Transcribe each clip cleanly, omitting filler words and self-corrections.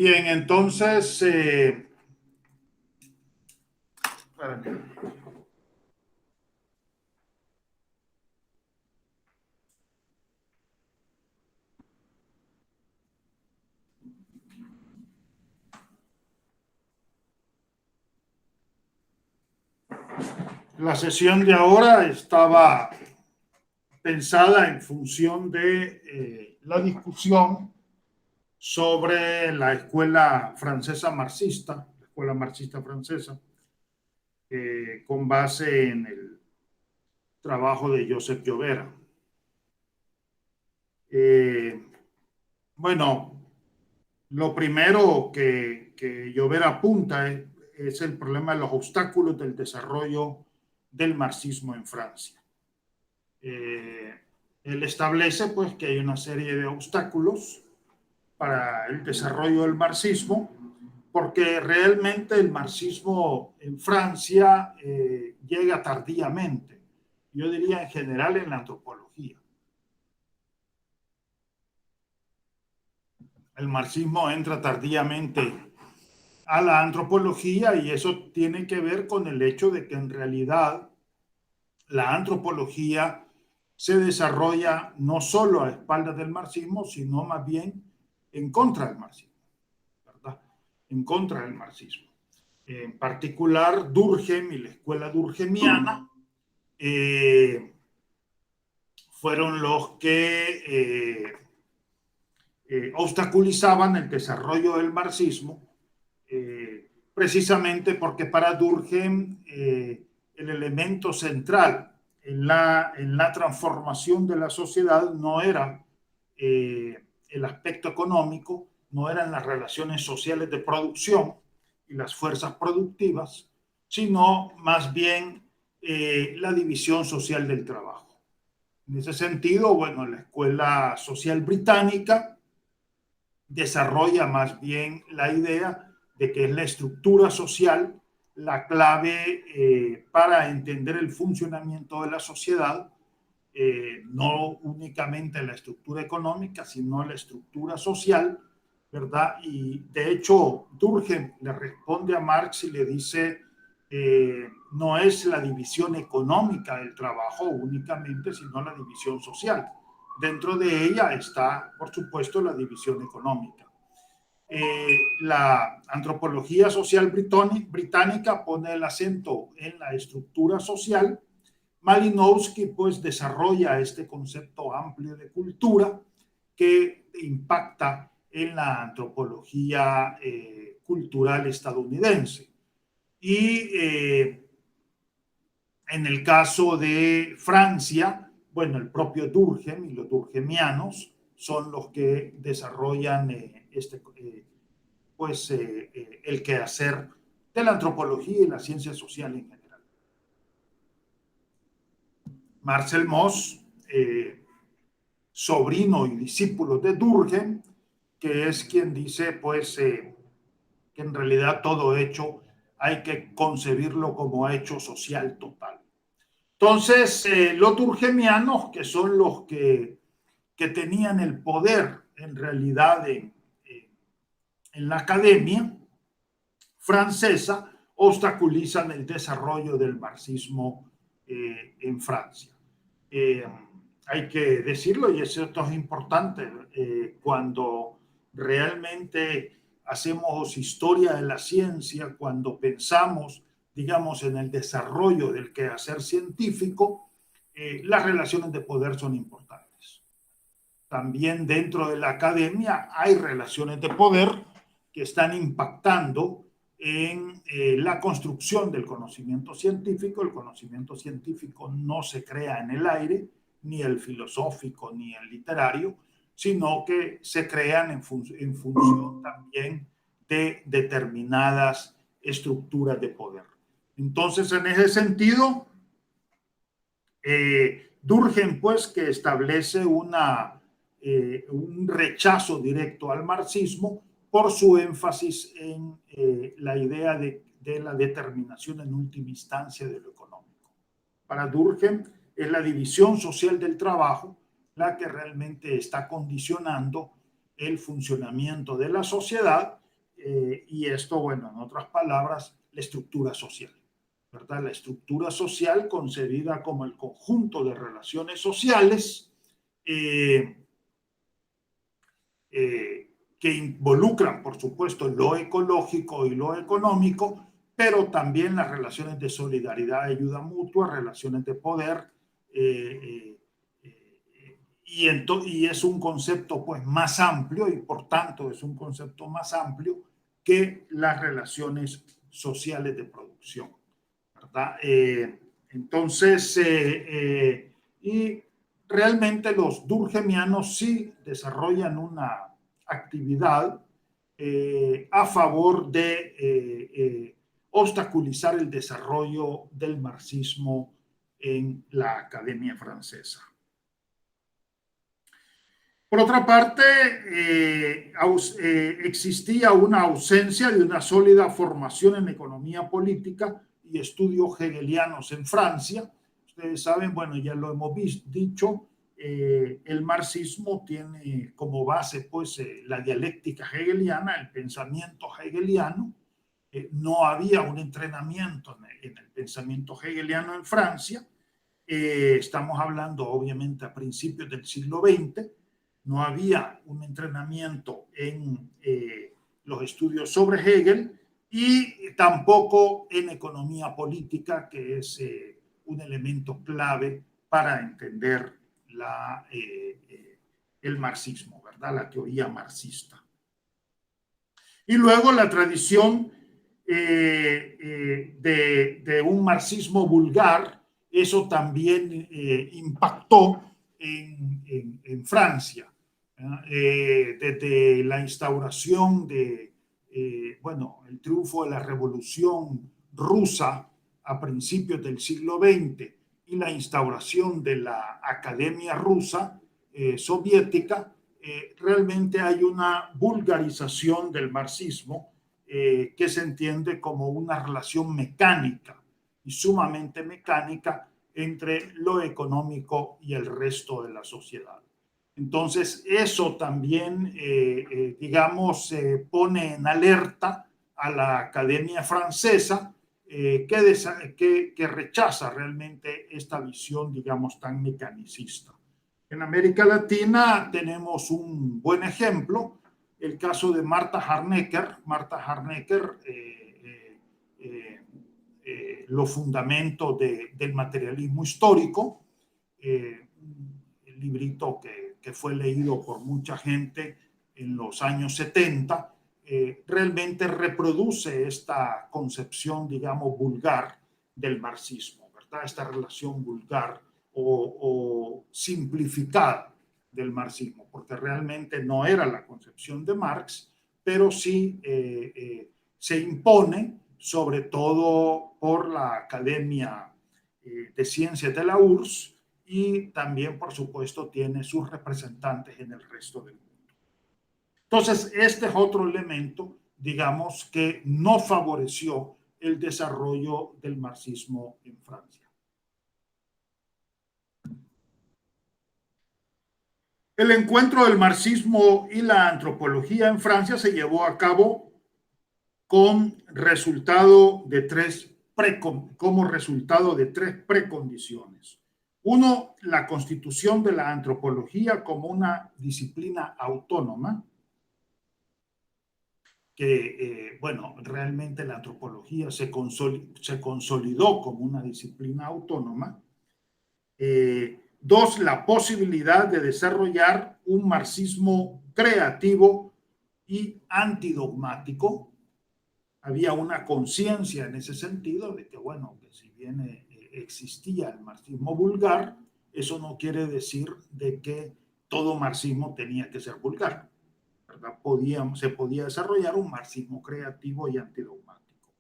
Bien, entonces, la sesión de ahora estaba pensada en función de la discusión sobre la escuela francesa marxista, la escuela marxista francesa, con base en el trabajo de Joseph Llovera. Bueno, lo primero que Llovera apunta es el problema de los obstáculos del desarrollo del marxismo en Francia. Él establece pues que hay una serie de obstáculos para el desarrollo del marxismo, porque realmente el marxismo en Francia llega tardíamente, yo diría en general en la antropología. El marxismo entra tardíamente a la antropología y eso tiene que ver con el hecho de que en realidad la antropología se desarrolla no solo a espaldas del marxismo, sino más bien en contra del marxismo, ¿verdad? En contra del marxismo. En particular, Durkheim y la escuela durkheimiana fueron los que obstaculizaban el desarrollo del marxismo, precisamente porque para Durkheim el elemento central en la transformación de la sociedad no era el aspecto económico, no eran las relaciones sociales de producción y las fuerzas productivas, sino más bien la división social del trabajo. En ese sentido, bueno, la escuela social británica desarrolla más bien la idea de que es la estructura social la clave para entender el funcionamiento de la sociedad, no únicamente la estructura económica, sino la estructura social, ¿verdad? Y de hecho, Durkheim le responde a Marx y le dice, no es la división económica del trabajo únicamente, sino la división social. Dentro de ella está, por supuesto, la división económica. La antropología social británica pone el acento en la estructura social. Malinowski pues desarrolla este concepto amplio de cultura que impacta en la antropología cultural estadounidense. Y en el caso de Francia, bueno, el propio Durkheim y los durkheimianos son los que desarrollan el quehacer de la antropología y la ciencia social en general. Marcel Mauss, sobrino y discípulo de Durkheim, que es quien dice pues que en realidad todo hecho hay que concebirlo como hecho social total. Entonces, los durkheimianos, que son los que tenían el poder en realidad en la academia francesa, obstaculizan el desarrollo del marxismo en Francia. Hay que decirlo, y esto es importante, cuando realmente hacemos historia de la ciencia, cuando pensamos, digamos, en el desarrollo del quehacer científico, las relaciones de poder son importantes. También dentro de la academia hay relaciones de poder que están impactando en la construcción del conocimiento científico. El conocimiento científico no se crea en el aire, ni el filosófico, ni el literario, sino que se crean en función también de determinadas estructuras de poder. Entonces, en ese sentido, Durkheim, pues, que establece un rechazo directo al marxismo por su énfasis en la idea de la determinación en última instancia de lo económico. Para Durkheim es la división social del trabajo la que realmente está condicionando el funcionamiento de la sociedad y esto, bueno, en otras palabras, la estructura social, ¿verdad? La estructura social concebida como el conjunto de relaciones sociales que involucran, por supuesto, lo ecológico y lo económico, pero también las relaciones de solidaridad y ayuda mutua, relaciones de poder, y es un concepto pues más amplio y por tanto es un concepto más amplio que las relaciones sociales de producción, ¿verdad? Entonces, y realmente los durkheimianos sí desarrollan una actividad a favor de obstaculizar el desarrollo del marxismo en la Academia Francesa. Por otra parte, existía una ausencia de una sólida formación en economía política y estudios hegelianos en Francia. Ustedes saben, bueno, ya lo hemos dicho, el marxismo tiene como base pues la dialéctica hegeliana, el pensamiento hegeliano. No había un entrenamiento en el pensamiento hegeliano en Francia. Estamos hablando obviamente a principios del siglo XX. No había un entrenamiento en los estudios sobre Hegel y tampoco en economía política, que es un elemento clave para entender el marxismo, ¿verdad? La teoría marxista. Y luego la tradición de un marxismo vulgar, eso también impactó en Francia. Desde la instauración bueno, el triunfo de la Revolución Rusa a principios del siglo XX y la instauración de la Academia Rusa soviética, realmente hay una vulgarización del marxismo que se entiende como una relación mecánica y sumamente mecánica entre lo económico y el resto de la sociedad. Entonces, eso también, digamos, pone en alerta a la Academia Francesa que rechaza realmente esta visión, digamos, tan mecanicista. En América Latina tenemos un buen ejemplo, el caso de Marta Harnecker. Marta Harnecker, los fundamentos del materialismo histórico, el librito que fue leído por mucha gente en los años 70, realmente reproduce esta concepción, digamos, vulgar del marxismo, ¿verdad? Esta relación vulgar o simplificada del marxismo, porque realmente no era la concepción de Marx, pero sí se impone, sobre todo por la Academia de Ciencias de la URSS, y también, por supuesto, tiene sus representantes en el resto del mundo. Entonces, este es otro elemento, digamos, que no favoreció el desarrollo del marxismo en Francia. El encuentro del marxismo y la antropología en Francia se llevó a cabo con resultado de como resultado de tres precondiciones. Uno, la constitución de la antropología como una disciplina autónoma, que, bueno, realmente la antropología se consolidó como una disciplina autónoma. Dos, la posibilidad de desarrollar un marxismo creativo y antidogmático. Había una conciencia en ese sentido de que, bueno, que si bien existía el marxismo vulgar, eso no quiere decir de que todo marxismo tenía que ser vulgar, ¿verdad? Se podía desarrollar un marxismo creativo y antidogmático.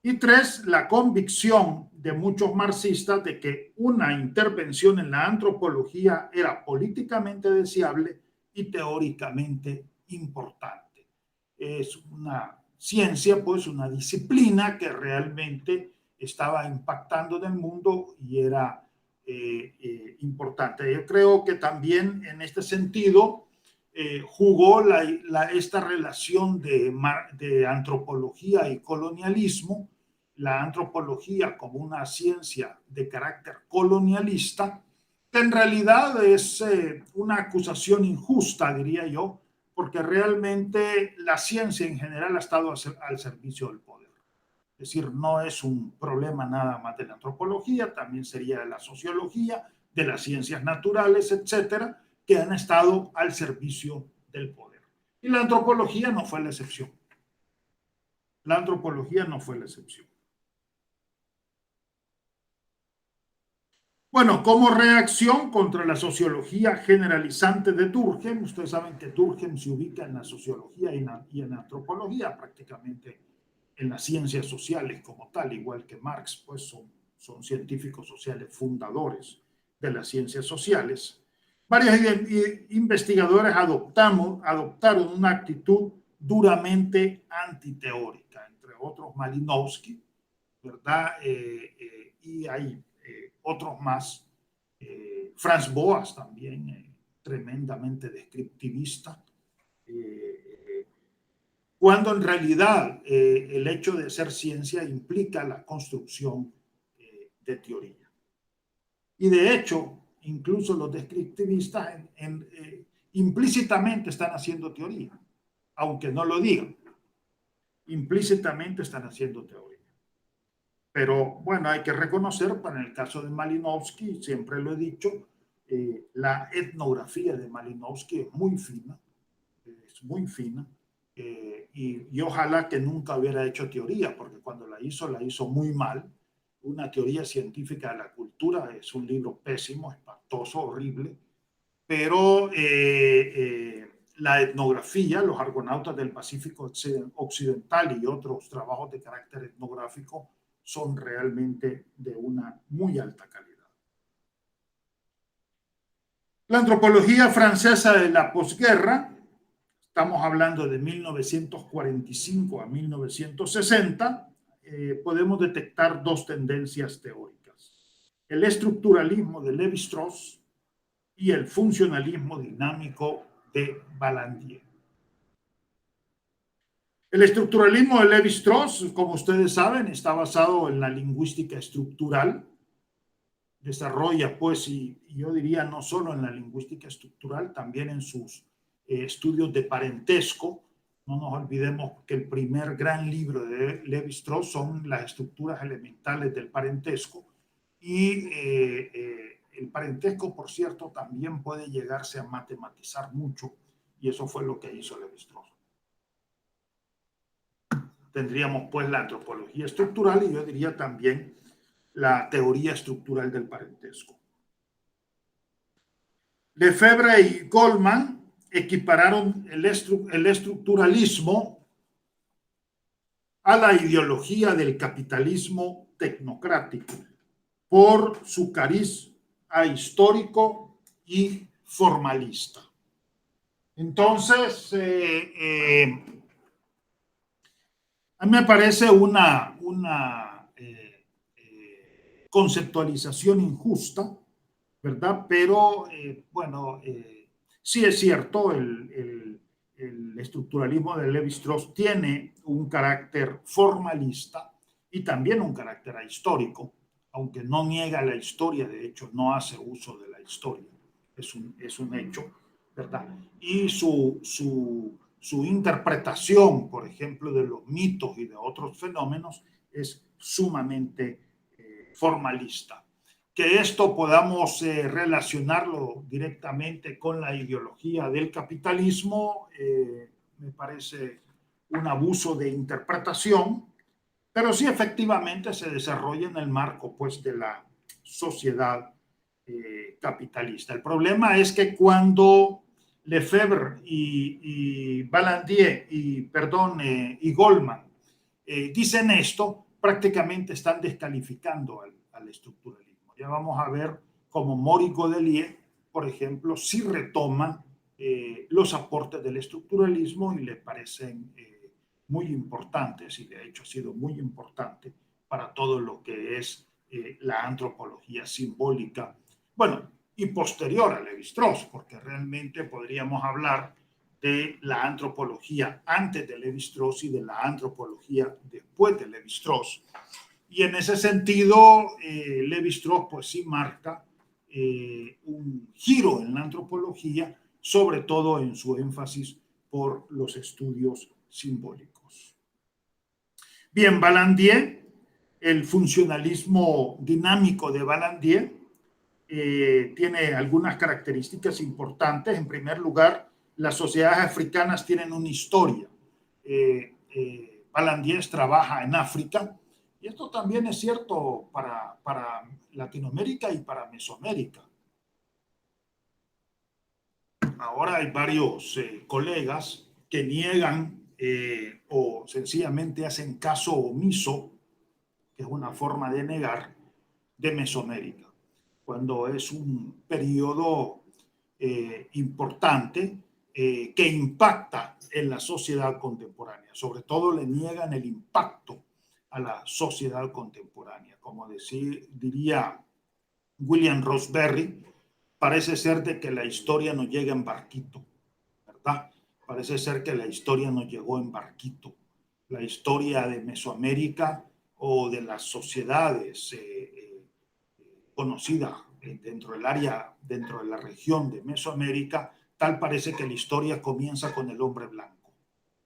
Y tres, la convicción de muchos marxistas de que una intervención en la antropología era políticamente deseable y teóricamente importante. Es una ciencia, pues una disciplina que realmente estaba impactando en el mundo y era importante. Yo creo que también en este sentido jugó esta relación de antropología y colonialismo, la antropología como una ciencia de carácter colonialista, que en realidad es una acusación injusta, diría yo, porque realmente la ciencia en general ha estado al servicio del poder. Es decir, no es un problema nada más de la antropología, también sería de la sociología, de las ciencias naturales, etcétera, que han estado al servicio del poder. Y la antropología no fue la excepción. La antropología no fue la excepción. Bueno, como reacción contra la sociología generalizante de Durkheim, ustedes saben que Durkheim se ubica en la sociología y en la antropología, prácticamente en las ciencias sociales como tal, igual que Marx, pues son científicos sociales fundadores de las ciencias sociales. Varios investigadores adoptaron una actitud duramente antiteórica, entre otros Malinowski, ¿verdad? Y hay otros más. Franz Boas también, tremendamente descriptivista, cuando en realidad el hecho de ser ciencia implica la construcción de teoría. Y de hecho, incluso los descriptivistas implícitamente están haciendo teoría, aunque no lo digan, implícitamente están haciendo teoría. Pero bueno, hay que reconocer, para el caso de Malinowski, siempre lo he dicho, la etnografía de Malinowski es muy fina, es muy fina, y ojalá que nunca hubiera hecho teoría, porque cuando la hizo muy mal. Una teoría científica de la cultura es un libro pésimo, espantoso, horrible, pero la etnografía, los argonautas del Pacífico Occidental y otros trabajos de carácter etnográfico son realmente de una muy alta calidad. La antropología francesa de la posguerra, estamos hablando de 1945 a 1960, podemos detectar dos tendencias teóricas: el estructuralismo de Lévi-Strauss y el funcionalismo dinámico de Balandier. El estructuralismo de Lévi-Strauss, como ustedes saben, está basado en la lingüística estructural. Desarrolla, pues, y yo diría no solo en la lingüística estructural, también en sus estudios de parentesco. No nos olvidemos que el primer gran libro de Lévi-Strauss son las estructuras elementales del parentesco, y el parentesco, por cierto, también puede llegarse a matematizar mucho, y eso fue lo que hizo Lévi-Strauss. Tendríamos pues la antropología estructural y yo diría también la teoría estructural del parentesco. Lefebvre y Goldman equipararon el estructuralismo a la ideología del capitalismo tecnocrático por su cariz histórico y formalista. Entonces, a mí me parece una conceptualización injusta, ¿verdad? Pero, bueno, sí es cierto, el estructuralismo de Lévi-Strauss tiene un carácter formalista y también un carácter histórico, aunque no niega la historia, de hecho no hace uso de la historia, es un hecho, ¿verdad? Y su interpretación, por ejemplo, de los mitos y de otros fenómenos es sumamente formalista. Que esto podamos relacionarlo directamente con la ideología del capitalismo, me parece un abuso de interpretación, pero sí efectivamente se desarrolla en el marco, pues, de la sociedad capitalista. El problema es que cuando Lefebvre y Balandier y Goldman dicen esto, prácticamente están descalificando al estructuralismo. Ya vamos a ver cómo Maurice Godelier, por ejemplo, sí retoma los aportes del estructuralismo y le parecen muy importantes, y de hecho ha sido muy importante para todo lo que es la antropología simbólica, bueno, y posterior a Lévi-Strauss, porque realmente podríamos hablar de la antropología antes de Lévi-Strauss y de la antropología después de Lévi-Strauss. Y en ese sentido, Lévi-Strauss pues sí marca un giro en la antropología, sobre todo en su énfasis por los estudios simbólicos. Bien, Vallandier, el funcionalismo dinámico de Vallandier tiene algunas características importantes. En primer lugar, las sociedades africanas tienen una historia. Vallandier trabaja en África, y esto también es cierto para Latinoamérica y para Mesoamérica. Ahora hay varios colegas que niegan o sencillamente hacen caso omiso, que es una forma de negar, de Mesoamérica, cuando es un periodo importante que impacta en la sociedad contemporánea. Sobre todo le niegan el impacto a la sociedad contemporánea. Como diría William Roseberry, parece ser de que la historia no llega en barquito, ¿verdad? Parece ser que la historia no llegó en barquito. La historia de Mesoamérica o de las sociedades conocidas dentro del área, dentro de la región de Mesoamérica, tal parece que la historia comienza con el hombre blanco,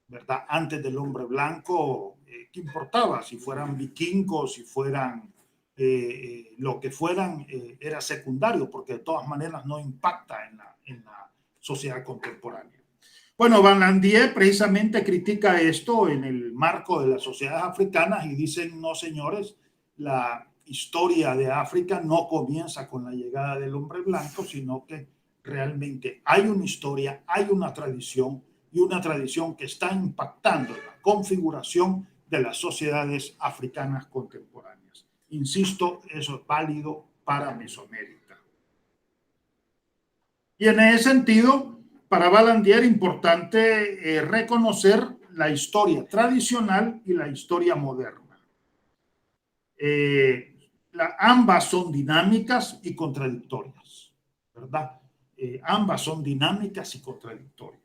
¿verdad? Antes del hombre blanco, ¿qué importaba? Si fueran vikingos, si fueran lo que fueran, era secundario, porque de todas maneras no impacta en la sociedad contemporánea. Bueno, Vallandier precisamente critica esto en el marco de las sociedades africanas y dicen, no señores, la historia de África no comienza con la llegada del hombre blanco, sino que realmente hay una historia, hay una tradición, y una tradición que está impactando en la configuración de las sociedades africanas contemporáneas. Insisto, eso es válido para Mesoamérica. Y en ese sentido, para Vallandier, importante reconocer la historia tradicional y la historia moderna. Ambas son dinámicas y contradictorias, ¿verdad? Ambas son dinámicas y contradictorias.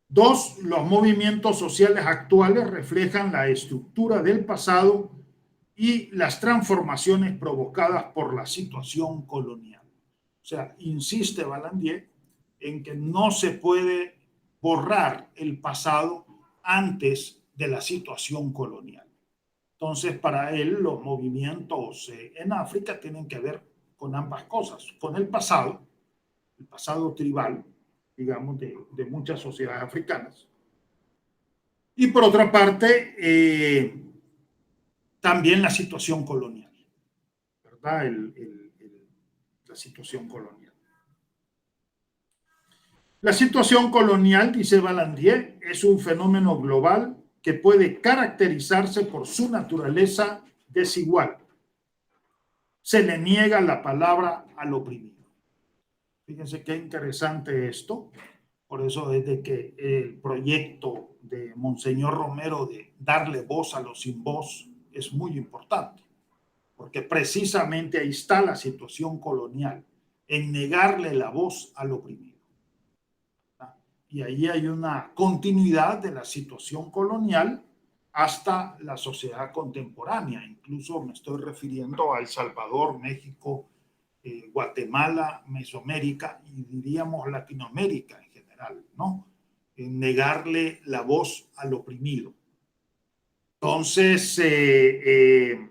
Dos, los movimientos sociales actuales reflejan la estructura del pasado y las transformaciones provocadas por la situación colonial. O sea, insiste Vallandier en que no se puede borrar el pasado antes de la situación colonial. Entonces, para él, los movimientos en África tienen que ver con ambas cosas, con el pasado tribal, digamos, de muchas sociedades africanas. Y por otra parte, también la situación colonial, ¿verdad? La situación colonial. La situación colonial, dice Vallandier, es un fenómeno global que puede caracterizarse por su naturaleza desigual. Se le niega la palabra al oprimido. Fíjense qué interesante esto. Por eso desde que el proyecto de Monseñor Romero de darle voz a los sin voz es muy importante, porque precisamente ahí está la situación colonial, en negarle la voz al oprimido. Y ahí hay una continuidad de la situación colonial hasta la sociedad contemporánea. Incluso me estoy refiriendo a El Salvador, México, Guatemala, Mesoamérica y diríamos Latinoamérica en general, ¿no? En negarle la voz al oprimido. Entonces, en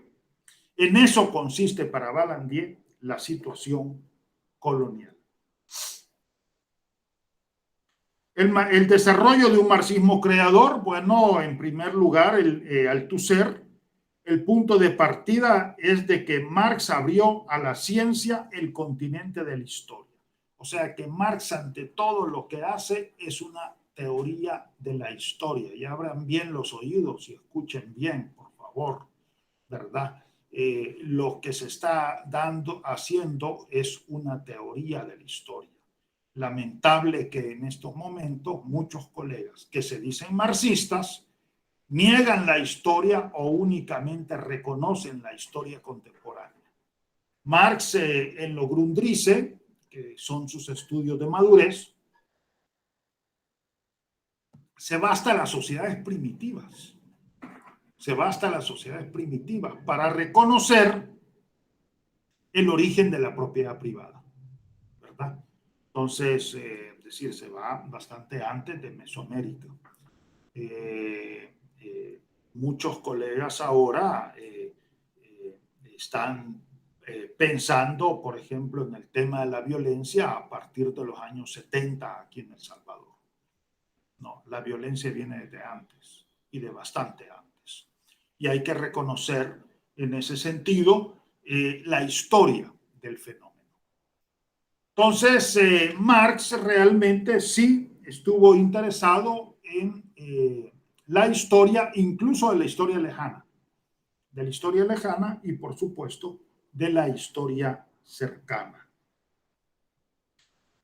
eso consiste para Vallandier la situación colonial. El desarrollo de un marxismo creador, bueno, en primer lugar, Althusser, el punto de partida es de que Marx abrió a la ciencia el continente de la historia. O sea que Marx, ante todo, lo que hace es una teoría de la historia. Y abran bien los oídos y escuchen bien, por favor, ¿verdad? Lo que se está haciendo es una teoría de la historia. Lamentable que en estos momentos muchos colegas que se dicen marxistas niegan la historia o únicamente reconocen la historia contemporánea. Marx en lo Grundrisse, que son sus estudios de madurez, se va hasta las sociedades primitivas. Se va hasta las sociedades primitivas para reconocer el origen de la propiedad privada, ¿verdad? Entonces, es decir, se va bastante antes de Mesoamérica. Muchos colegas ahora están pensando, por ejemplo, en el tema de la violencia a partir de los años 70 aquí en El Salvador. No, la violencia viene desde antes y de bastante antes. Y hay que reconocer en ese sentido la historia del fenómeno. Entonces, Marx realmente sí estuvo interesado en la historia, incluso de la historia lejana, y por supuesto de la historia cercana.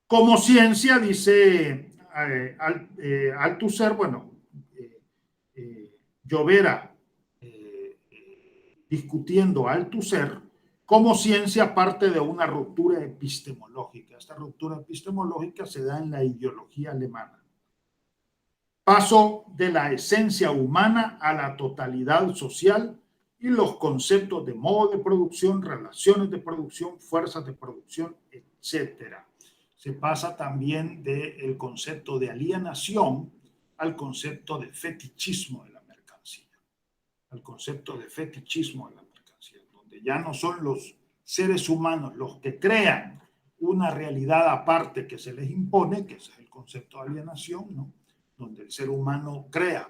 Como ciencia, dice Althusser, bueno, Llovera discutiendo a Althusser, como ciencia parte de una ruptura epistemológica. Esta ruptura epistemológica se da en la ideología alemana. Paso de la esencia humana a la totalidad social y los conceptos de modo de producción, relaciones de producción, fuerzas de producción, etc. Se pasa también del concepto de alienación al concepto de fetichismo de la mercancía. Al concepto de fetichismo de la mercancía, donde ya no son los seres humanos los que crean una realidad aparte que se les impone, que ese es el concepto de alienación, ¿no? Donde el ser humano crea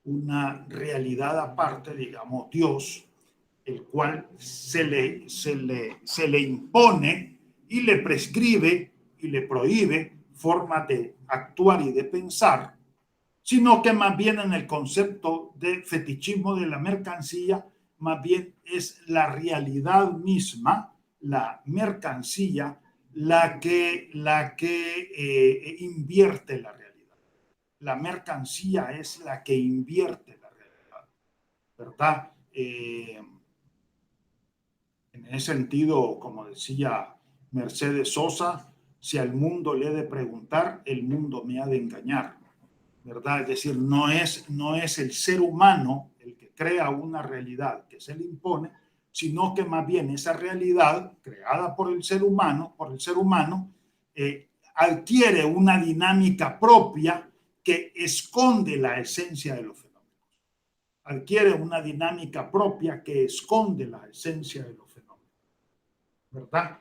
una realidad aparte, digamos Dios, el cual se le impone y le prescribe y le prohíbe formas de actuar y de pensar, sino que más bien en el concepto de fetichismo de la mercancía, más bien es la realidad misma, la mercancía, la que invierte la realidad. La mercancía es la que invierte la realidad, ¿verdad? En ese sentido, como decía Mercedes Sosa, si al mundo le he de preguntar, el mundo me ha de engañar, ¿verdad? Es decir, no es el ser humano el que crea una realidad que se le impone, sino que más bien esa realidad creada por el ser humano, adquiere una dinámica propia que esconde la esencia de los fenómenos. Adquiere una dinámica propia que esconde la esencia de los fenómenos, ¿verdad?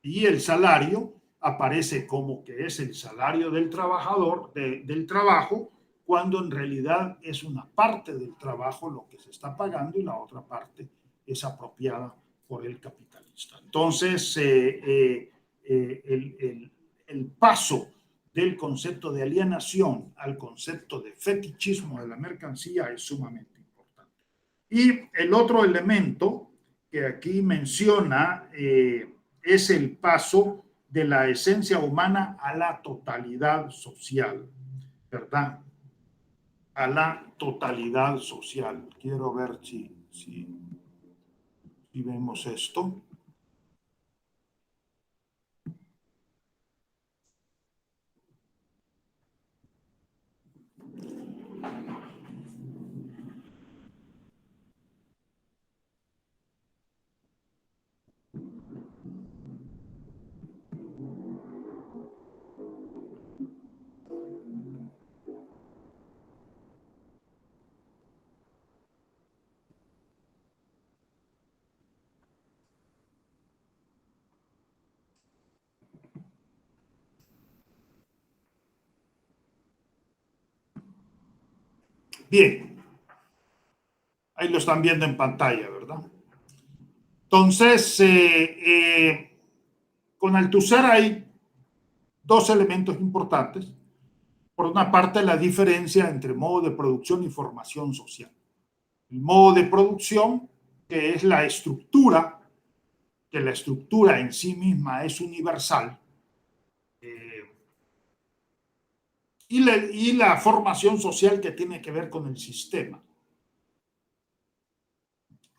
Y el salario aparece como que es el salario del trabajador, del trabajo, cuando en realidad es una parte del trabajo lo que se está pagando y la otra parte es apropiada por el capitalista. Entonces, el paso del concepto de alienación al concepto de fetichismo de la mercancía es sumamente importante. Y el otro elemento que aquí menciona es el paso de la esencia humana a la totalidad social, ¿verdad? A la totalidad social. Quiero ver si vemos esto. Bien, ahí lo están viendo en pantalla, ¿verdad? Entonces, con Althusser hay dos elementos importantes. Por una parte, la diferencia entre modo de producción y formación social. El modo de producción, que es la estructura, que la estructura en sí misma es universal, y la formación social que tiene que ver con el sistema.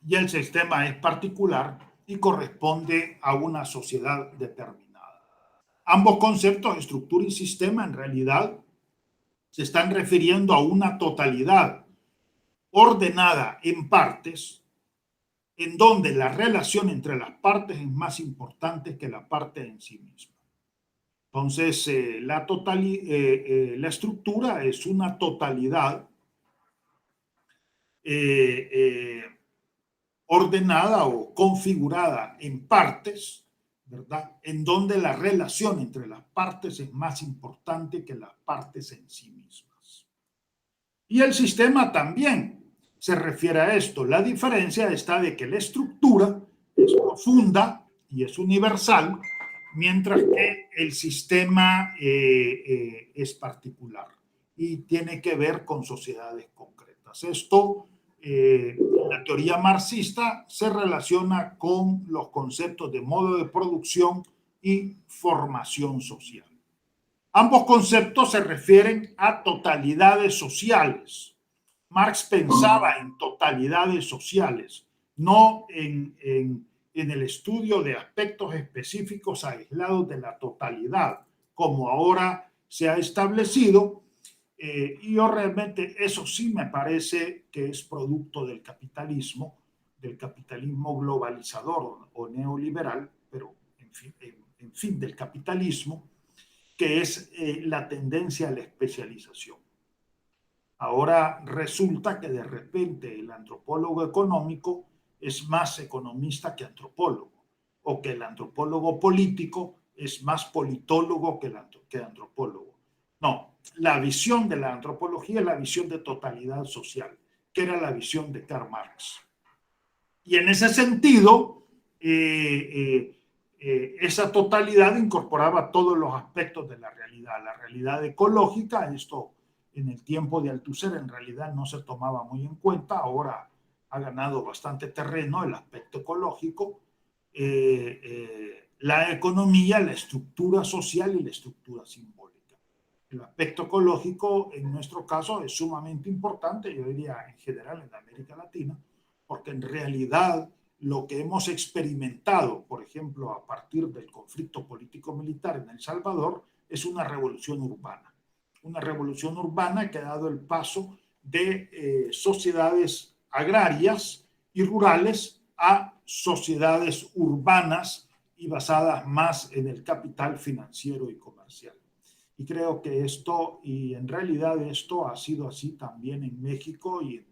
Y el sistema es particular y corresponde a una sociedad determinada. Ambos conceptos, estructura y sistema, en realidad se están refiriendo a una totalidad ordenada en partes, en donde la relación entre las partes es más importante que la parte en sí misma. Entonces, la estructura es una totalidad eh, ordenada o configurada en partes, ¿verdad? En donde la relación entre las partes es más importante que las partes en sí mismas. Y el sistema también se refiere a esto. La diferencia está de que la estructura es profunda y es universal, mientras que el sistema es particular y tiene que ver con sociedades concretas. Esto, la teoría marxista se relaciona con los conceptos de modo de producción y formación social. Ambos conceptos se refieren a totalidades sociales. Marx pensaba en totalidades sociales, no en el estudio de aspectos específicos aislados de la totalidad, como ahora se ha establecido. Y yo realmente eso sí me parece que es producto del capitalismo globalizador o neoliberal, pero en fin del capitalismo, que es la tendencia a la especialización. Ahora resulta que de repente el antropólogo económico es más economista que antropólogo, o que el antropólogo político es más politólogo que antropólogo. No, la visión de la antropología es la visión de totalidad social, que era la visión de Karl Marx. Y en ese sentido, esa totalidad incorporaba todos los aspectos de la realidad ecológica. Esto en el tiempo de Althusser en realidad no se tomaba muy en cuenta, ahora ha ganado bastante terreno el aspecto ecológico, la economía, la estructura social y la estructura simbólica. El aspecto ecológico en nuestro caso es sumamente importante, yo diría en general en América Latina, porque en realidad lo que hemos experimentado, por ejemplo, a partir del conflicto político-militar en El Salvador, es una revolución urbana. Una revolución urbana que ha dado el paso de sociedades agrarias y rurales a sociedades urbanas y basadas más en el capital financiero y comercial. Y creo que esto, y en realidad esto ha sido así también en México y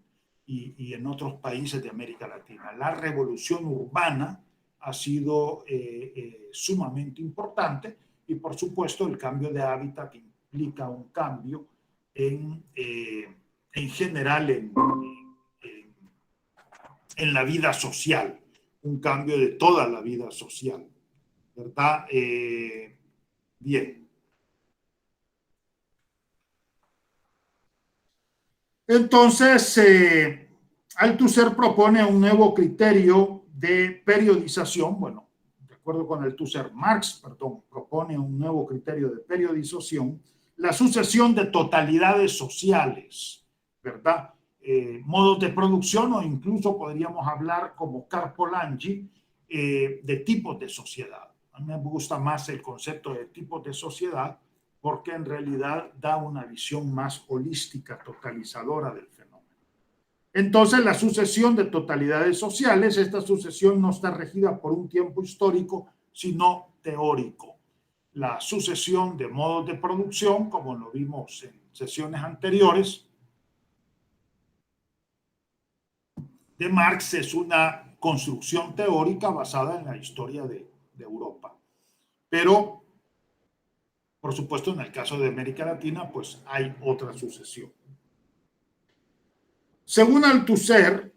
en otros países de América Latina. La revolución urbana ha sido sumamente importante y por supuesto el cambio de hábitat implica un cambio en general en la vida social, un cambio de toda la vida social, ¿verdad? Bien. Entonces, Althusser propone un nuevo criterio de periodización. Bueno, de acuerdo con Althusser, Marx, perdón, propone un nuevo criterio de periodización, la sucesión de totalidades sociales, ¿verdad? Modos de producción o incluso podríamos hablar como Carpolangi de tipos de sociedad. A mí me gusta más el concepto de tipos de sociedad porque en realidad da una visión más holística, totalizadora del fenómeno. Entonces, la sucesión de totalidades sociales, esta sucesión no está regida por un tiempo histórico, sino teórico. La sucesión de modos de producción, como lo vimos en sesiones anteriores, de Marx es una construcción teórica basada en la historia de Europa. Pero por supuesto, en el caso de América Latina, pues hay otra sucesión. Según Althusser,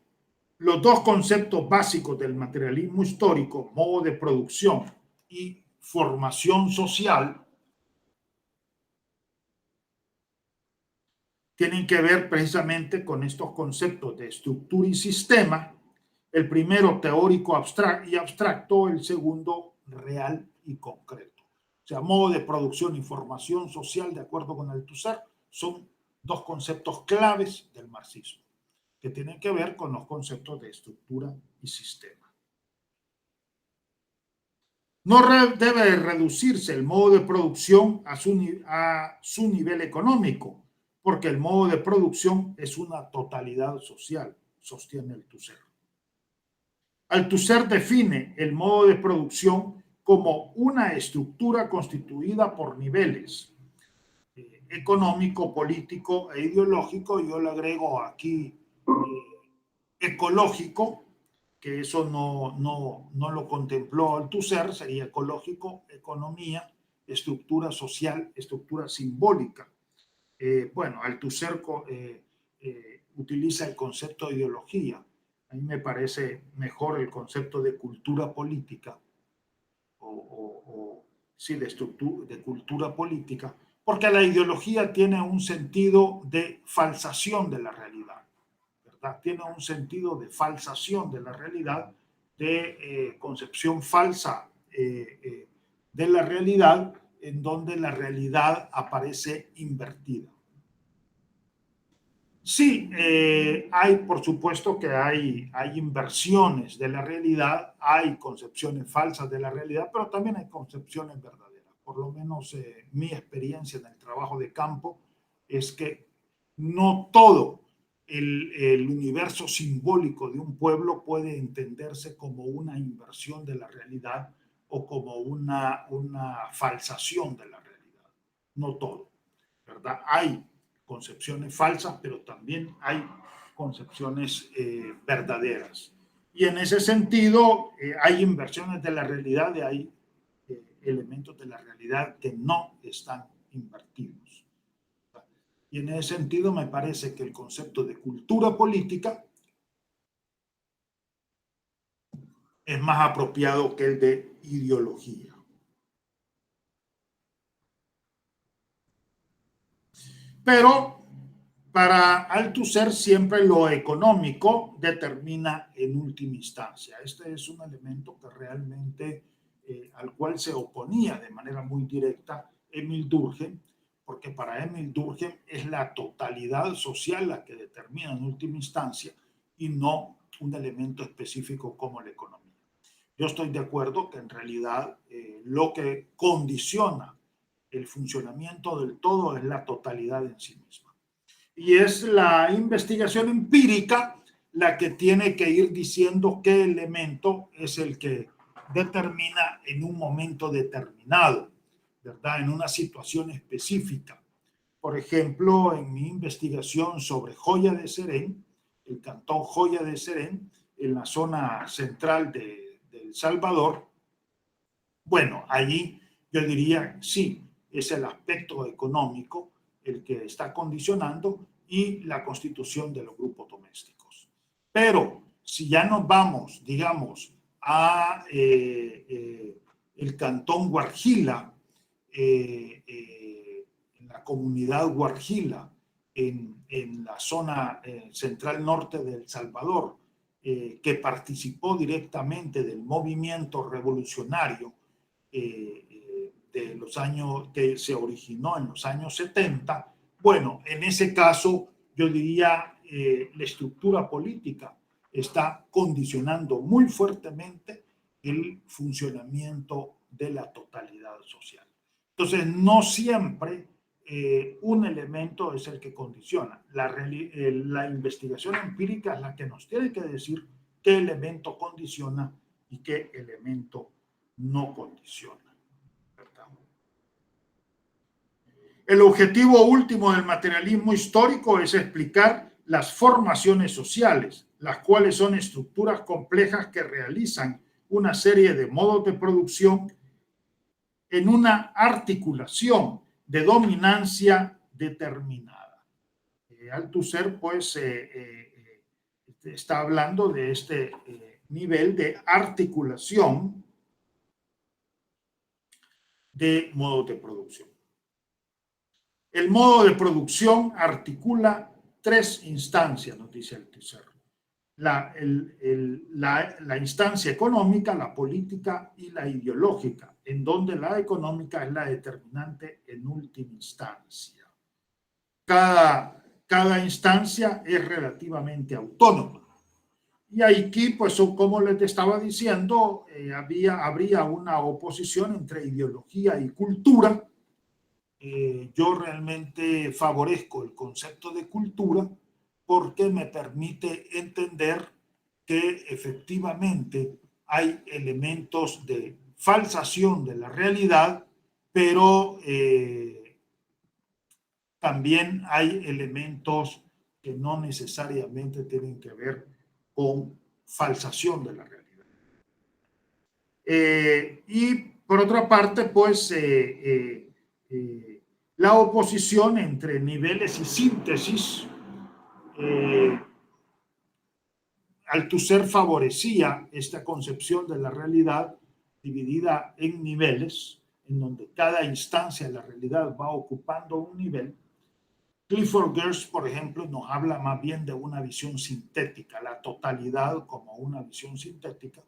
los dos conceptos básicos del materialismo histórico, modo de producción y formación social, tienen que ver precisamente con estos conceptos de estructura y sistema, el primero teórico y abstracto, el segundo real y concreto. O sea, modo de producción y formación social, de acuerdo con Althusser, son dos conceptos claves del marxismo, que tienen que ver con los conceptos de estructura y sistema. No debe reducirse el modo de producción a su nivel económico, porque el modo de producción es una totalidad social, sostiene Althusser. Althusser define el modo de producción como una estructura constituida por niveles económico, político e ideológico. Yo le agrego aquí ecológico, que eso no lo contempló Althusser, sería ecológico, economía, estructura social, estructura simbólica. Bueno, Althusser utiliza el concepto de ideología. A mí me parece mejor el concepto de cultura política sí, de cultura política, porque la ideología tiene un sentido de falsación de la realidad, ¿verdad? Tiene un sentido de falsación de la realidad, de concepción falsa de la realidad, en donde la realidad aparece invertida. Sí, hay, por supuesto que hay inversiones de la realidad, hay concepciones falsas de la realidad, pero también hay concepciones verdaderas. Por lo menos mi experiencia en el trabajo de campo es que no todo el universo simbólico de un pueblo puede entenderse como una inversión de la realidad o como una falsación de la realidad. No todo, ¿verdad? Hay concepciones falsas, pero también hay concepciones verdaderas. Y en ese sentido, hay inversiones de la realidad y hay elementos de la realidad que no están invertidos. Y en ese sentido, me parece que el concepto de cultura política es más apropiado que el de ideología. Pero para Althusser siempre lo económico determina en última instancia. Este es un elemento que realmente al cual se oponía de manera muy directa Emil Durkheim, porque para Emil Durkheim es la totalidad social la que determina en última instancia y no un elemento específico como la economía. Yo estoy de acuerdo que en realidad lo que condiciona el funcionamiento del todo es la totalidad en sí misma. Y es la investigación empírica la que tiene que ir diciendo qué elemento es el que determina en un momento determinado, ¿verdad? En una situación específica. Por ejemplo, en mi investigación sobre Joya de Serén, el cantón Joya de Serén, en la zona central de El Salvador, bueno, allí yo diría sí, es el aspecto económico el que está condicionando y la constitución de los grupos domésticos. Pero si ya nos vamos, digamos, a el cantón Guarjila, en la comunidad Guarjila, en la zona central norte de El Salvador, que participó directamente del movimiento revolucionario de los años que se originó en los años 70, bueno, en ese caso yo diría la estructura política está condicionando muy fuertemente el funcionamiento de la totalidad social. Entonces, no siempre un elemento es el que condiciona. La investigación empírica es la que nos tiene que decir qué elemento condiciona y qué elemento no condiciona, ¿verdad? El objetivo último del materialismo histórico es explicar las formaciones sociales, las cuales son estructuras complejas que realizan una serie de modos de producción en una articulación de dominancia determinada. Althusser, pues, está hablando de este nivel de articulación de modos de producción. El modo de producción articula tres instancias, nos dice Althusser. La instancia económica, la política y la ideológica, en donde la económica es la determinante en última instancia. Cada instancia es relativamente autónoma. Y aquí, pues, como les estaba diciendo, habría una oposición entre ideología y cultura, yo realmente favorezco el concepto de cultura porque me permite entender que efectivamente hay elementos de falsación de la realidad, pero también hay elementos que no necesariamente tienen que ver con falsación de la realidad. Y por otra parte, pues la oposición entre niveles y síntesis, eh, Althusser favorecía esta concepción de la realidad dividida en niveles, en donde cada instancia de la realidad va ocupando un nivel. Clifford Geertz, por ejemplo, nos habla más bien de una visión sintética, la totalidad como una visión sintética.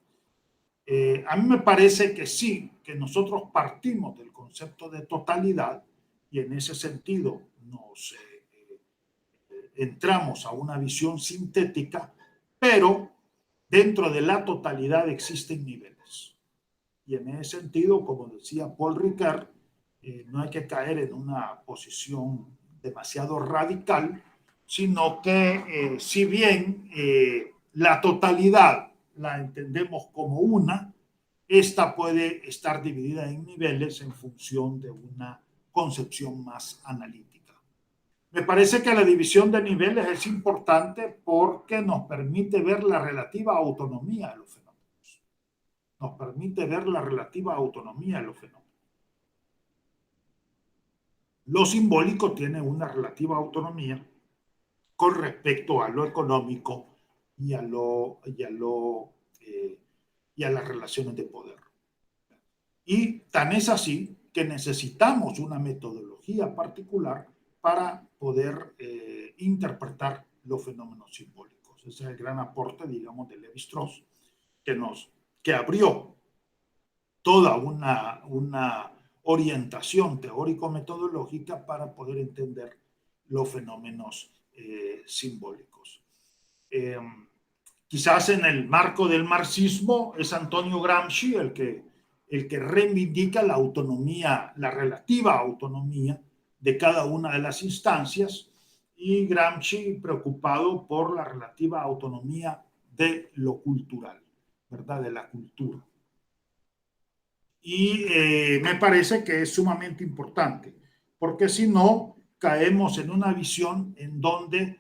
A mí me parece que sí, que nosotros partimos del concepto de totalidad y en ese sentido nos entramos a una visión sintética, pero dentro de la totalidad existen niveles. Y en ese sentido, como decía Paul Ricoeur, no hay que caer en una posición demasiado radical, sino que si bien la totalidad la entendemos como una, esta puede estar dividida en niveles en función de una concepción más analítica. Me parece que la división de niveles es importante porque nos permite ver la relativa autonomía de los fenómenos. Nos permite ver la relativa autonomía de los fenómenos. Lo simbólico tiene una relativa autonomía con respecto a lo económico y a las relaciones de poder. Y tan es así que necesitamos una metodología particular para poder interpretar los fenómenos simbólicos. Ese es el gran aporte, digamos, de Lévi-Strauss, que abrió toda una orientación teórico-metodológica para poder entender los fenómenos simbólicos. Quizás en el marco del marxismo es Antonio Gramsci el que reivindica la autonomía, la relativa autonomía de cada una de las instancias, y Gramsci preocupado por la relativa autonomía de lo cultural, ¿verdad? De la cultura. Y me parece que es sumamente importante, porque si no, caemos en una visión en donde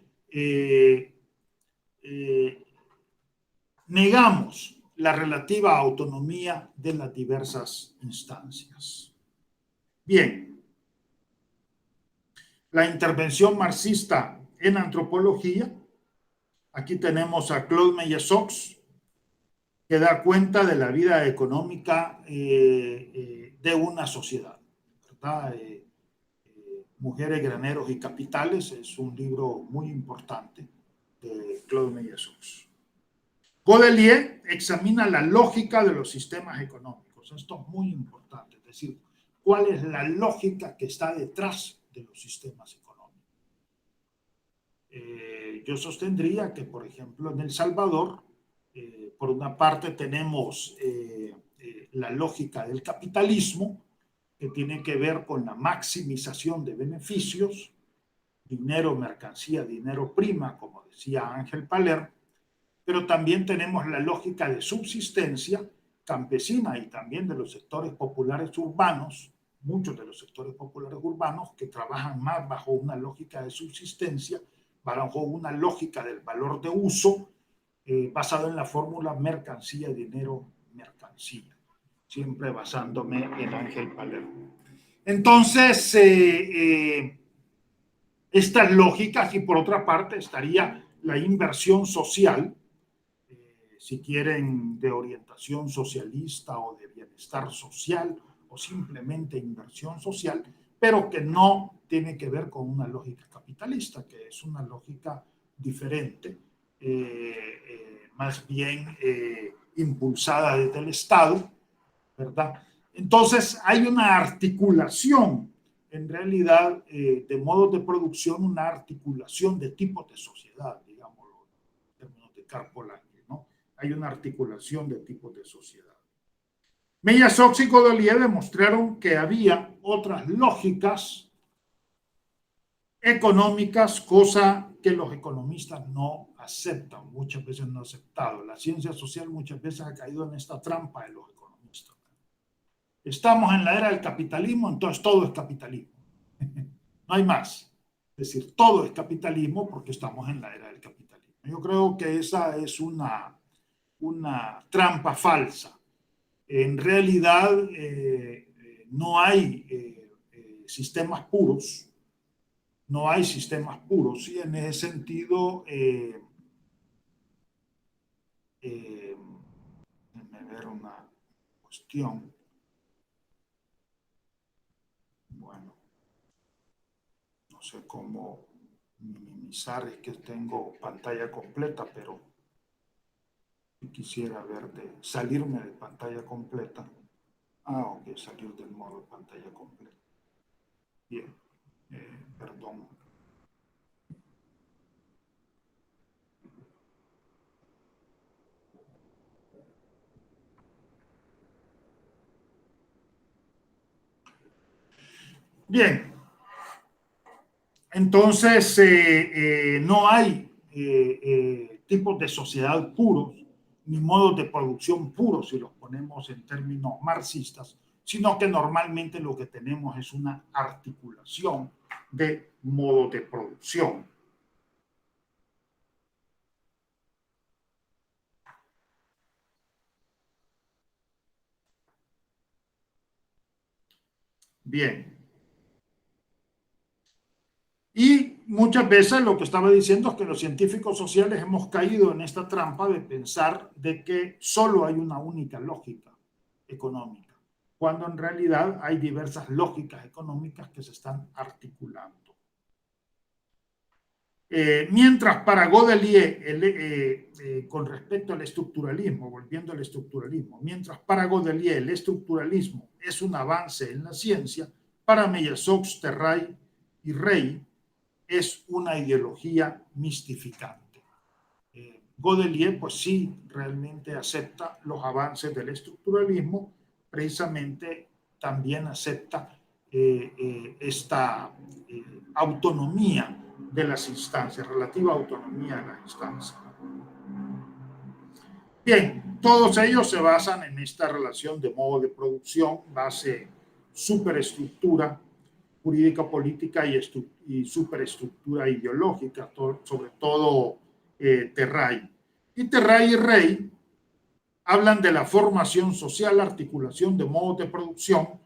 negamos la relativa autonomía de las diversas instancias. Bien, la intervención marxista en antropología. Aquí tenemos a Claude Meillassoux, que da cuenta de la vida económica de una sociedad, ¿verdad? Mujeres, graneros y capitales es un libro muy importante de Claude Meillassoux. Godelier examina la lógica de los sistemas económicos. Esto es muy importante, es decir, cuál es la lógica que está detrás de los sistemas económicos. Yo sostendría que, por ejemplo, en El Salvador, por una parte tenemos la lógica del capitalismo, que tiene que ver con la maximización de beneficios, dinero, mercancía, dinero prima, como decía Ángel Paler, pero también tenemos la lógica de subsistencia campesina y también de los sectores populares urbanos, muchos de los sectores populares urbanos que trabajan más bajo una lógica de subsistencia, bajo una lógica del valor de uso, basado en la fórmula mercancía, dinero, mercancía, siempre basándome en Ángel Palermo. Entonces, estas lógicas, y por otra parte estaría la inversión social, si quieren, de orientación socialista o de bienestar social o simplemente inversión social, pero que no tiene que ver con una lógica capitalista, que es una lógica diferente, más bien impulsada desde el Estado, ¿verdad? Entonces hay una articulación, en realidad, de modos de producción, una articulación de tipos de sociedad, digámoslo, en términos de Karl Polanyi, ¿no? Hay una articulación de tipos de sociedad. Meillas-Ox y Godelier demostraron que había otras lógicas económicas, cosa que los economistas no aceptan, muchas veces no aceptado. La ciencia social muchas veces ha caído en esta trampa de los economistas. Estamos en la era del capitalismo, entonces todo es capitalismo. No hay más. Es decir, todo es capitalismo porque estamos en la era del capitalismo. Yo creo que esa es una trampa falsa. En realidad no hay sistemas puros, no hay sistemas puros y en ese sentido, déjenme ver una cuestión. Bueno, no sé cómo minimizar, es que tengo pantalla completa, pero quisiera ver de salirme de pantalla completa. Ok, salir del modo de pantalla completa. Bien, perdón. Bien, entonces no hay tipos de sociedad puros ni modos de producción puros, si los ponemos en términos marxistas, sino que normalmente lo que tenemos es una articulación de modos de producción. Bien. Y muchas veces lo que estaba diciendo es que los científicos sociales hemos caído en esta trampa de pensar de que solo hay una única lógica económica, cuando en realidad hay diversas lógicas económicas que se están articulando. Mientras para Godelier, con respecto al estructuralismo, volviendo al estructuralismo, mientras para Godelier el estructuralismo es un avance en la ciencia, para Meillas-Ox, Terray y Rey es una ideología mistificante. Godelier, pues sí, realmente acepta los avances del estructuralismo, precisamente también acepta esta autonomía de las instancias, relativa autonomía de las instancias. Bien, todos ellos se basan en esta relación de modo de producción, base superestructura jurídica política y superestructura ideológica, sobre todo Terray. Y Terray y Rey hablan de la formación social, articulación de modos de producción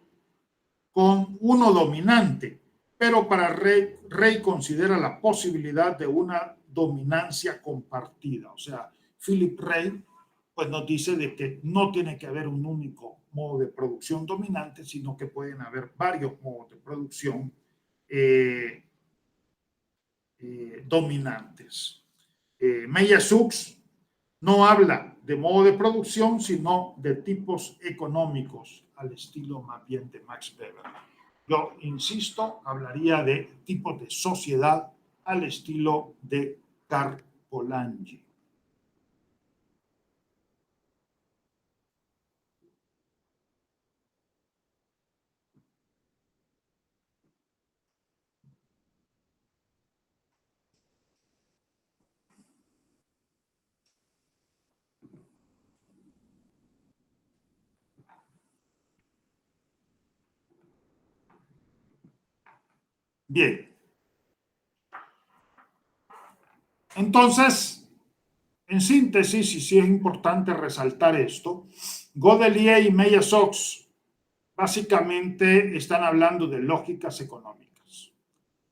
con uno dominante, pero para Rey considera la posibilidad de una dominancia compartida. O sea, Philip Rey pues nos dice de que no tiene que haber un único modo de producción dominante, sino que pueden haber varios modos de producción dominantes. Meillas-Ox no habla de modo de producción, sino de tipos económicos, al estilo más bien de Max Weber. Yo insisto, hablaría de tipos de sociedad al estilo de Karl Polanyi. Bien, entonces, en síntesis, y sí es importante resaltar esto, Godelier y Meillas-Ox básicamente están hablando de lógicas económicas,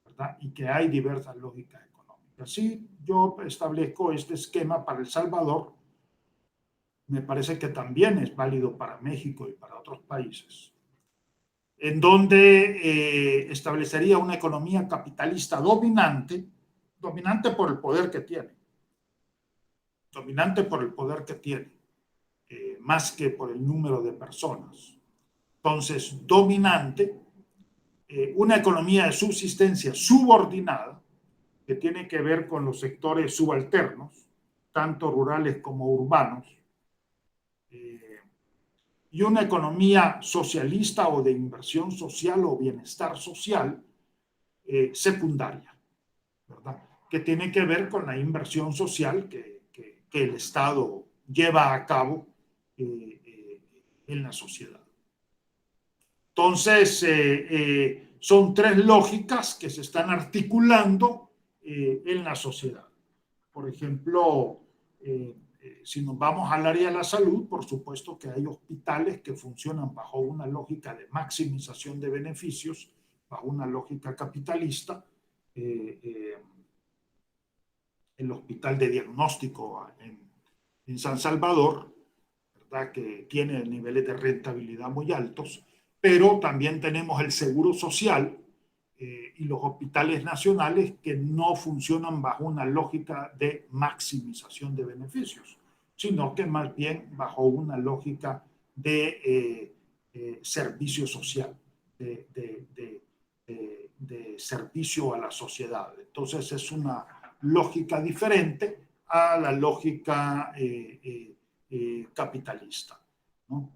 ¿verdad? Y que hay diversas lógicas económicas. Si yo establezco este esquema para El Salvador, me parece que también es válido para México y para otros países, en donde establecería una economía capitalista dominante, dominante por el poder que tiene, dominante por el poder que tiene, más que por el número de personas. Entonces, dominante, una economía de subsistencia subordinada, que tiene que ver con los sectores subalternos, tanto rurales como urbanos, y una economía socialista o de inversión social o bienestar social secundaria, ¿verdad? Que tiene que ver con la inversión social que el Estado lleva a cabo en la sociedad. Entonces, son tres lógicas que se están articulando en la sociedad. Por ejemplo, si nos vamos al área de la salud, por supuesto que hay hospitales que funcionan bajo una lógica de maximización de beneficios, bajo una lógica capitalista. El hospital de diagnóstico en San Salvador, ¿verdad?, que tiene niveles de rentabilidad muy altos, pero también tenemos el seguro social y los hospitales nacionales que no funcionan bajo una lógica de maximización de beneficios, sino que más bien bajo una lógica de servicio social, de servicio a la sociedad. Entonces es una lógica diferente a la lógica capitalista, ¿no?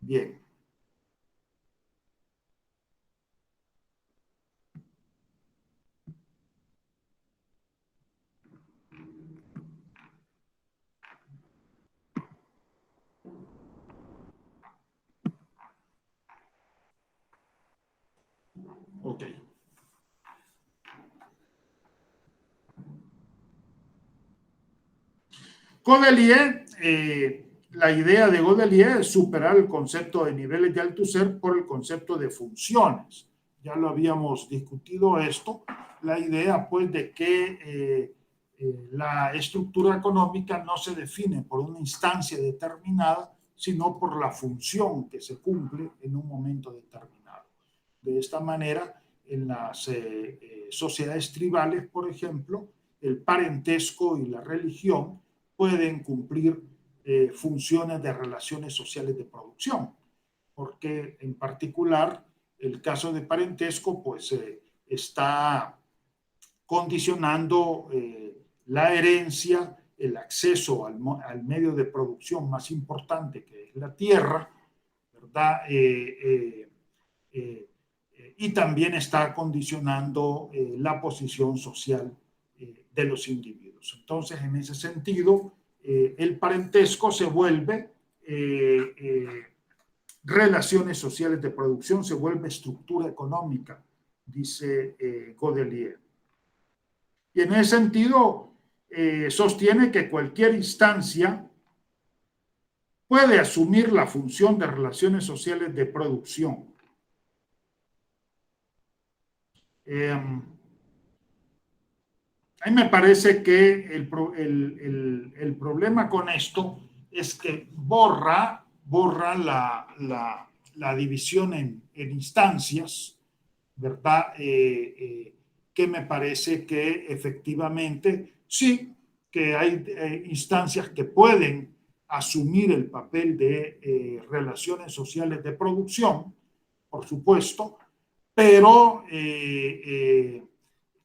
Bien. Ok. Godelier, la idea de Godelier es superar el concepto de niveles de Althusser por el concepto de funciones. Ya lo habíamos discutido esto, la idea pues de que la estructura económica no se define por una instancia determinada, sino por la función que se cumple en un momento determinado. De esta manera, en las sociedades tribales, por ejemplo, el parentesco y la religión pueden cumplir funciones de relaciones sociales de producción, porque en particular el caso de parentesco pues está condicionando la herencia, el acceso al medio de producción más importante que es la tierra, ¿verdad? Y también está condicionando la posición social de los individuos. Entonces, en ese sentido, el parentesco se vuelve relaciones sociales de producción, se vuelve estructura económica, dice Godelier. Y en ese sentido, sostiene que cualquier instancia puede asumir la función de relaciones sociales de producción. A mí me parece que el problema con esto es que borra la división en instancias, ¿verdad? Que me parece que efectivamente sí, que hay instancias que pueden asumir el papel de relaciones sociales de producción, por supuesto, pero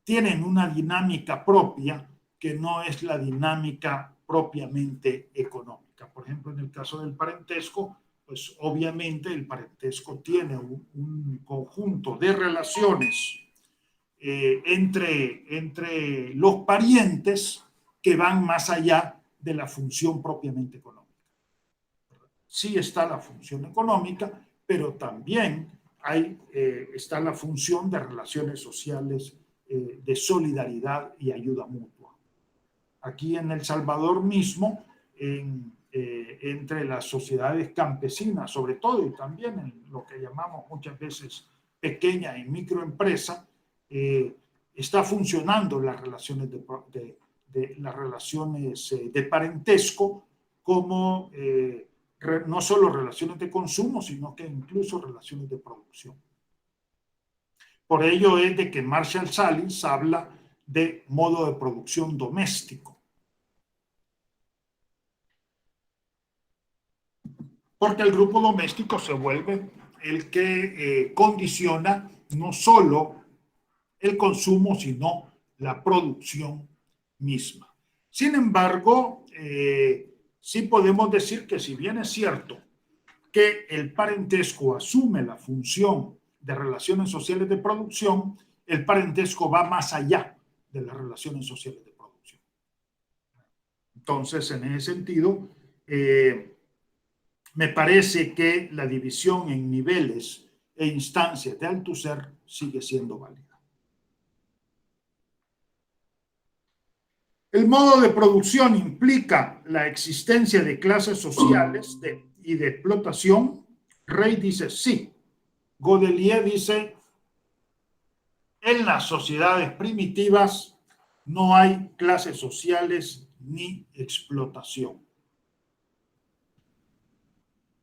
tienen una dinámica propia que no es la dinámica propiamente económica. Por ejemplo, en el caso del parentesco, pues obviamente el parentesco tiene un conjunto de relaciones entre los parientes que van más allá de la función propiamente económica. Sí está la función económica, pero también está la función de relaciones sociales de solidaridad y ayuda mutua. Aquí en El Salvador mismo, entre las sociedades campesinas, sobre todo, y también en lo que llamamos muchas veces pequeña y microempresa, está funcionando las relaciones las relaciones de parentesco como no solo relaciones de consumo, sino que incluso relaciones de producción. Por ello es de que Marshall Sahlins habla de modo de producción doméstico. Porque el grupo doméstico se vuelve el que condiciona no solo el consumo, sino la producción misma. Sin embargo, sí podemos decir que si bien es cierto que el parentesco asume la función de relaciones sociales de producción, el parentesco va más allá de las relaciones sociales de producción. Entonces, en ese sentido, me parece que la división en niveles e instancias de Althusser sigue siendo válida. El modo de producción implica la existencia de clases sociales y de explotación. Rey dice sí. Godelier dice, en las sociedades primitivas no hay clases sociales ni explotación.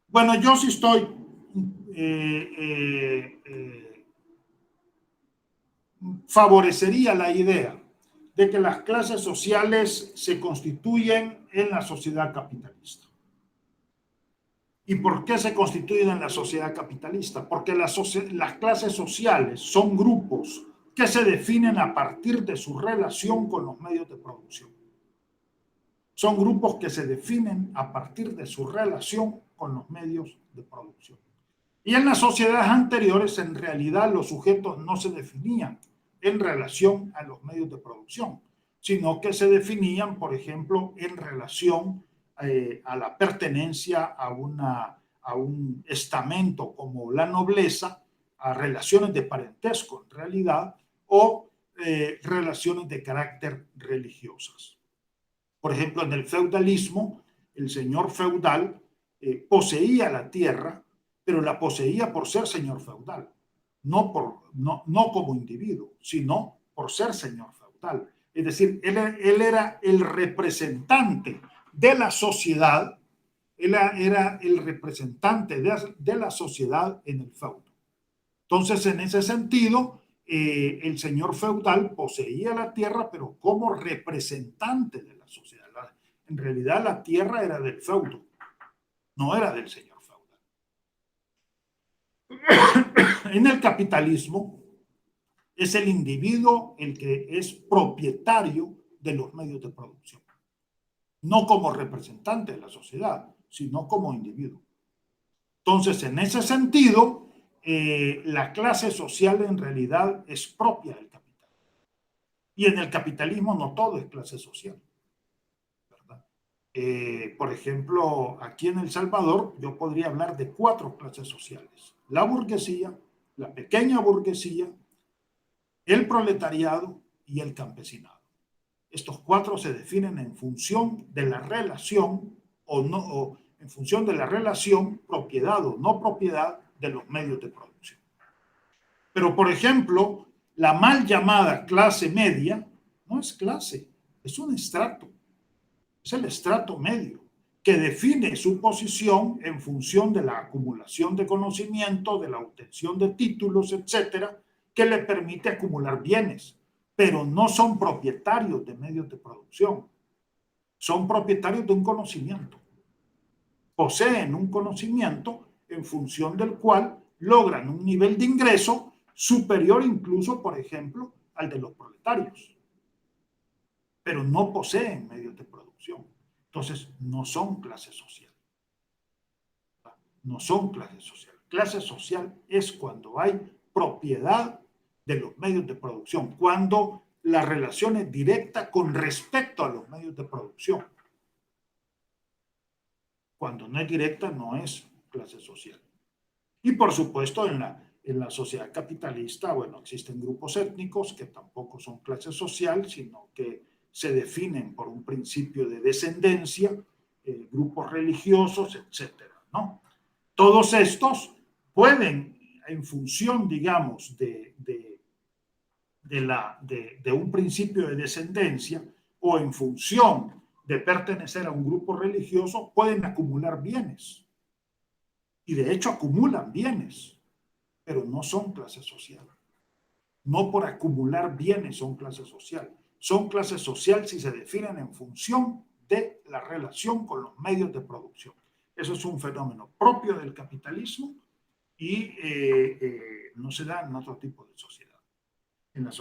Bueno, yo sí estoy favorecería la idea de que las clases sociales se constituyen en la sociedad capitalista. ¿Y por qué se constituyen en la sociedad capitalista? Porque las clases sociales son grupos que se definen a partir de su relación con los medios de producción. Son grupos que se definen a partir de su relación con los medios de producción. Y en las sociedades anteriores, en realidad, los sujetos no se definían en relación a los medios de producción, sino que se definían, por ejemplo, en relación a la pertenencia a un estamento como la nobleza, a relaciones de parentesco en realidad, o relaciones de carácter religiosas. Por ejemplo, en el feudalismo, el señor feudal poseía la tierra, pero la poseía por ser señor feudal, no como individuo, sino por ser señor feudal. Es decir, él era el representante de la sociedad, él era el representante de la sociedad en el feudo. Entonces, en ese sentido, el señor feudal poseía la tierra, pero como representante de la sociedad. En realidad, la tierra era del feudo, no era del señor feudal. En el capitalismo, es el individuo el que es propietario de los medios de producción, no como representante de la sociedad, sino como individuo. Entonces, en ese sentido, la clase social en realidad es propia del capital. Y en el capitalismo no todo es clase social, ¿verdad? Por ejemplo, aquí en El Salvador yo podría hablar de 4 clases sociales: la burguesía, la pequeña burguesía, el proletariado y el campesinado. Estos 4 se definen en función de la relación o en función de la relación propiedad o no propiedad de los medios de producción. Pero, por ejemplo, la mal llamada clase media no es clase, es un estrato. Es el estrato medio que define su posición en función de la acumulación de conocimiento, de la obtención de títulos, etcétera, que le permite acumular bienes, pero no son propietarios de medios de producción. Son propietarios de un conocimiento. Poseen un conocimiento en función del cual logran un nivel de ingreso superior incluso, por ejemplo, al de los proletarios. Pero no poseen medios de producción. Entonces, no son clase social. No son clase social. Clase social es cuando hay propiedad de los medios de producción, cuando la relación es directa con respecto a los medios de producción. Cuando no es directa, no es clase social. Y por supuesto, en la sociedad capitalista, bueno, existen grupos étnicos que tampoco son clase social, sino que se definen por un principio de descendencia, grupos religiosos, etcétera, ¿no? Todos estos pueden, en función, digamos, de un principio de descendencia o en función de pertenecer a un grupo religioso, pueden acumular bienes. Y de hecho acumulan bienes, pero no son clase social. No por acumular bienes son clase social. Son clase social si se definen en función de la relación con los medios de producción. Eso es un fenómeno propio del capitalismo y no se da en otro tipo de sociedad. En la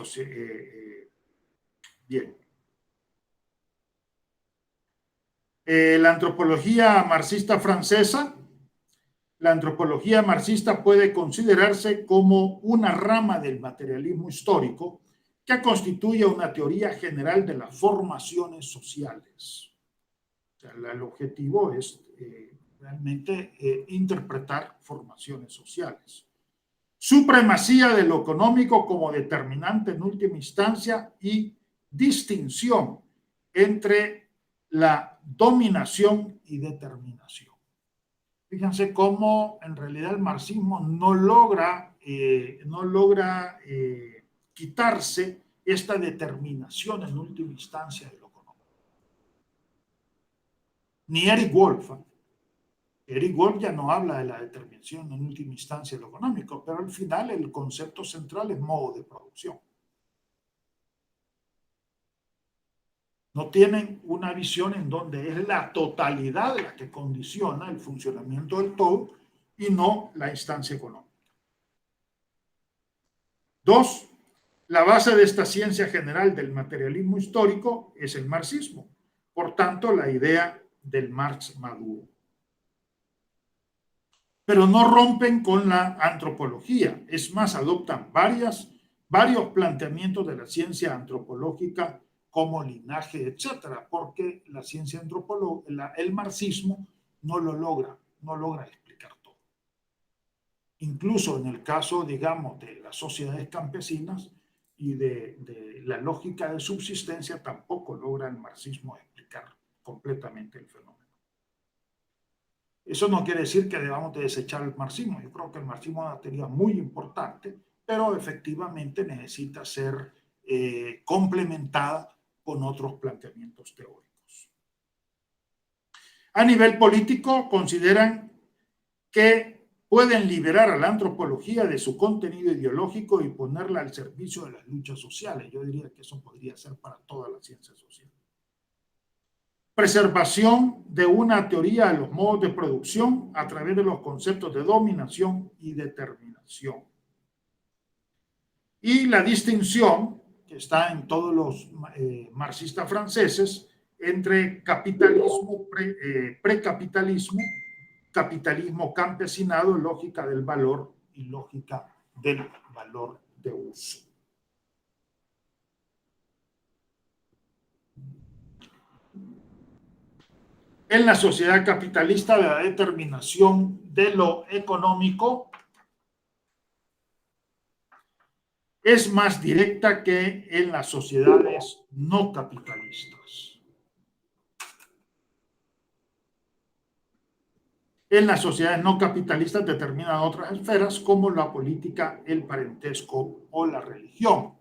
bien. La antropología marxista francesa La antropología marxista puede considerarse como una rama del materialismo histórico que constituye una teoría general de las formaciones sociales. O sea, el objetivo es realmente interpretar formaciones sociales. Supremacía de lo económico como determinante en última instancia y distinción entre la dominación y determinación. Fíjense cómo en realidad el marxismo no logra quitarse esta determinación en última instancia de lo económico. Ni Eric Wolff. Eric Wolff ya no habla de la determinación en última instancia de lo económico, pero al final el concepto central es modo de producción. No tienen una visión en donde es la totalidad la que condiciona el funcionamiento del todo y no la instancia económica. Dos, la base de esta ciencia general del materialismo histórico es el marxismo. Por tanto, la idea del Marx maduro. Pero no rompen con la antropología. Es más, adoptan varios planteamientos de la ciencia antropológica como linaje, etcétera, porque la ciencia antropológica, el marxismo no logra explicar todo. Incluso en el caso, digamos, de las sociedades campesinas y de la lógica de subsistencia, tampoco logra el marxismo explicar completamente el fenómeno. Eso no quiere decir que debamos de desechar el marxismo. Yo creo que el marxismo es una teoría muy importante, pero efectivamente necesita ser complementada con otros planteamientos teóricos. A nivel político, consideran que pueden liberar a la antropología de su contenido ideológico y ponerla al servicio de las luchas sociales. Yo diría que eso podría ser para todas las ciencias sociales. Preservación de una teoría de los modos de producción a través de los conceptos de dominación y determinación. Y la distinción que está en todos los marxistas franceses entre capitalismo, precapitalismo, capitalismo campesinado, lógica del valor y lógica del valor de uso. En la sociedad capitalista, la determinación de lo económico es más directa que en las sociedades no capitalistas. En las sociedades no capitalistas determinan otras esferas como la política, el parentesco o la religión.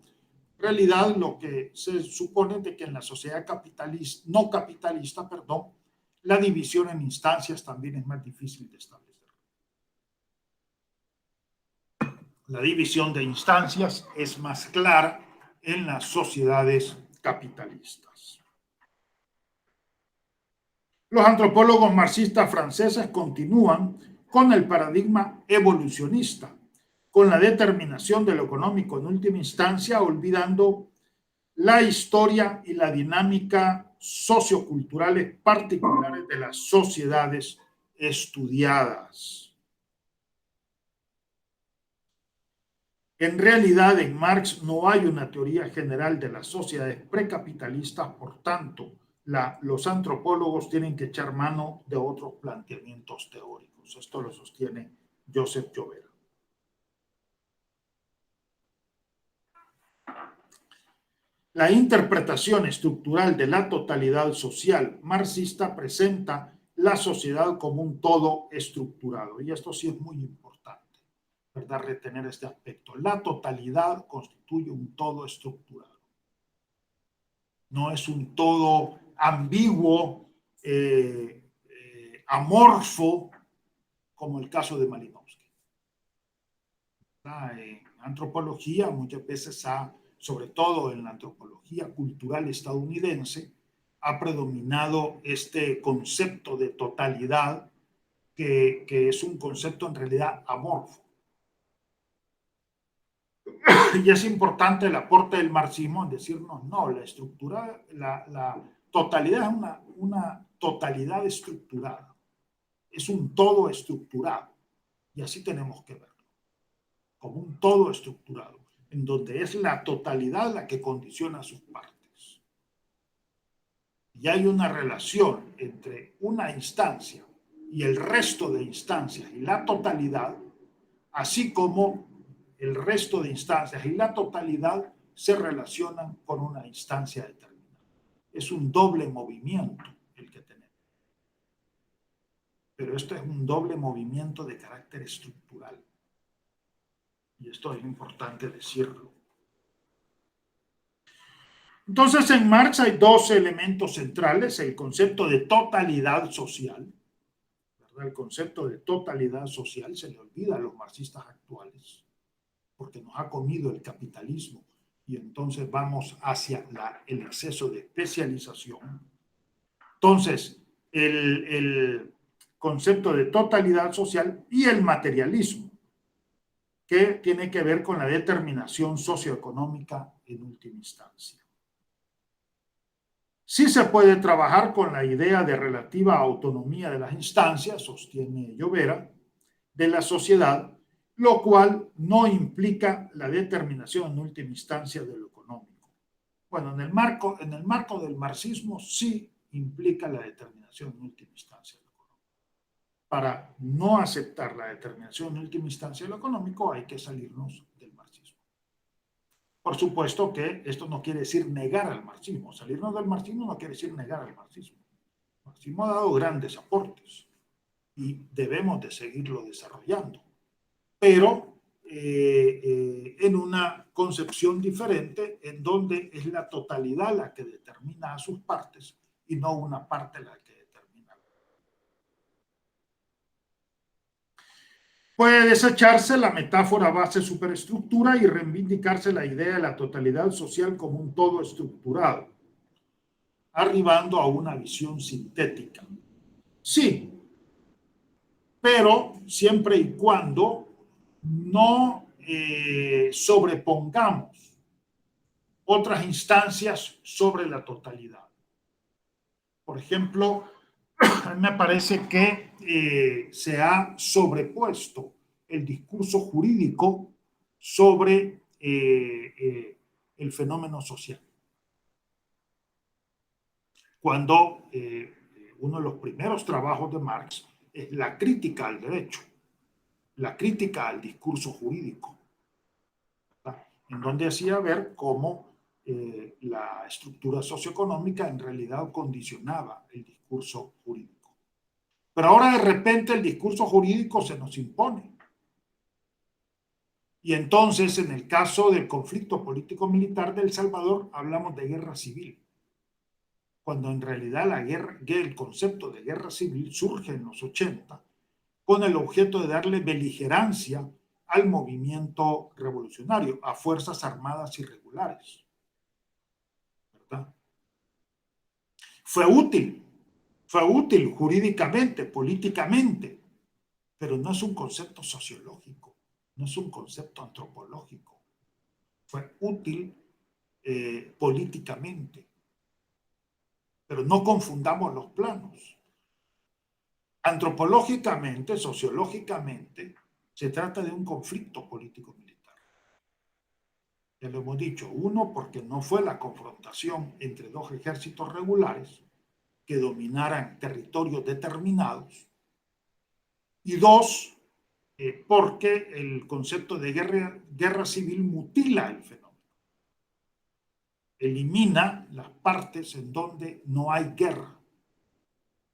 En realidad, lo que se supone de que en la sociedad no capitalista, la división en instancias también es más difícil de establecer. La división de instancias es más clara en las sociedades capitalistas. Los antropólogos marxistas franceses continúan con el paradigma evolucionista, con la determinación de lo económico en última instancia, olvidando la historia y la dinámica socioculturales particulares de las sociedades estudiadas. En realidad, en Marx no hay una teoría general de las sociedades precapitalistas, por tanto, los antropólogos tienen que echar mano de otros planteamientos teóricos. Esto lo sostiene Joseph Joubert. La interpretación estructural de la totalidad social marxista presenta la sociedad como un todo estructurado. Y esto sí es muy importante, ¿verdad? Retener este aspecto. La totalidad constituye un todo estructurado. No es un todo ambiguo, amorfo, como el caso de Malinowski. En antropología muchas veces sobre todo en la antropología cultural estadounidense, ha predominado este concepto de totalidad que es un concepto en realidad amorfo. Y es importante el aporte del marxismo en decirnos, no, la totalidad es una totalidad estructurada, es un todo estructurado. Y así tenemos que verlo, como un todo estructurado, en donde es la totalidad la que condiciona sus partes. Y hay una relación entre una instancia y el resto de instancias y la totalidad, así como el resto de instancias y la totalidad se relacionan con una instancia determinada. Es un doble movimiento el que tenemos. Pero esto es un doble movimiento de carácter estructural. Y esto es importante decirlo. Entonces, en Marx hay dos elementos centrales: el concepto de totalidad social, ¿verdad? El concepto de totalidad social se le olvida a los marxistas actuales, porque nos ha comido el capitalismo y entonces vamos hacia el exceso de especialización. Entonces, el concepto de totalidad social y el materialismo, que tiene que ver con la determinación socioeconómica en última instancia. Sí se puede trabajar con la idea de relativa autonomía de las instancias, sostiene Llovera, de la sociedad, lo cual no implica la determinación en última instancia de lo económico. Bueno, en el marco del marxismo sí implica la determinación en última instancia de lo económico. Para no aceptar la determinación en última instancia de lo económico hay que salirnos del marxismo. Por supuesto que esto no quiere decir negar al marxismo. Salirnos del marxismo no quiere decir negar al marxismo. El marxismo ha dado grandes aportes y debemos de seguirlo desarrollando, pero en una concepción diferente, en donde es la totalidad la que determina a sus partes y no una parte la que determina. Puede desecharse la metáfora base superestructura y reivindicarse la idea de la totalidad social como un todo estructurado, arribando a una visión sintética. Sí, pero siempre y cuando no sobrepongamos otras instancias sobre la totalidad. Por ejemplo, me parece que se ha sobrepuesto el discurso jurídico sobre el fenómeno social. Cuando uno de los primeros trabajos de Marx es la crítica al derecho, la crítica al discurso jurídico, ¿verdad? En donde hacía ver cómo la estructura socioeconómica en realidad condicionaba el discurso jurídico. Pero ahora de repente el discurso jurídico se nos impone. Y entonces, en el caso del conflicto político-militar de El Salvador, hablamos de guerra civil, cuando en realidad el concepto de guerra civil surge en los 80 con el objeto de darle beligerancia al movimiento revolucionario, a fuerzas armadas irregulares, ¿verdad? Fue útil jurídicamente, políticamente, pero no es un concepto sociológico, no es un concepto antropológico. Fue útil políticamente, pero no confundamos los planos. Antropológicamente, sociológicamente, se trata de un conflicto político-militar. Ya lo hemos dicho, uno, porque no fue la confrontación entre dos ejércitos regulares que dominaran territorios determinados, y dos, porque el concepto de guerra civil mutila el fenómeno. Elimina las partes en donde no hay guerra,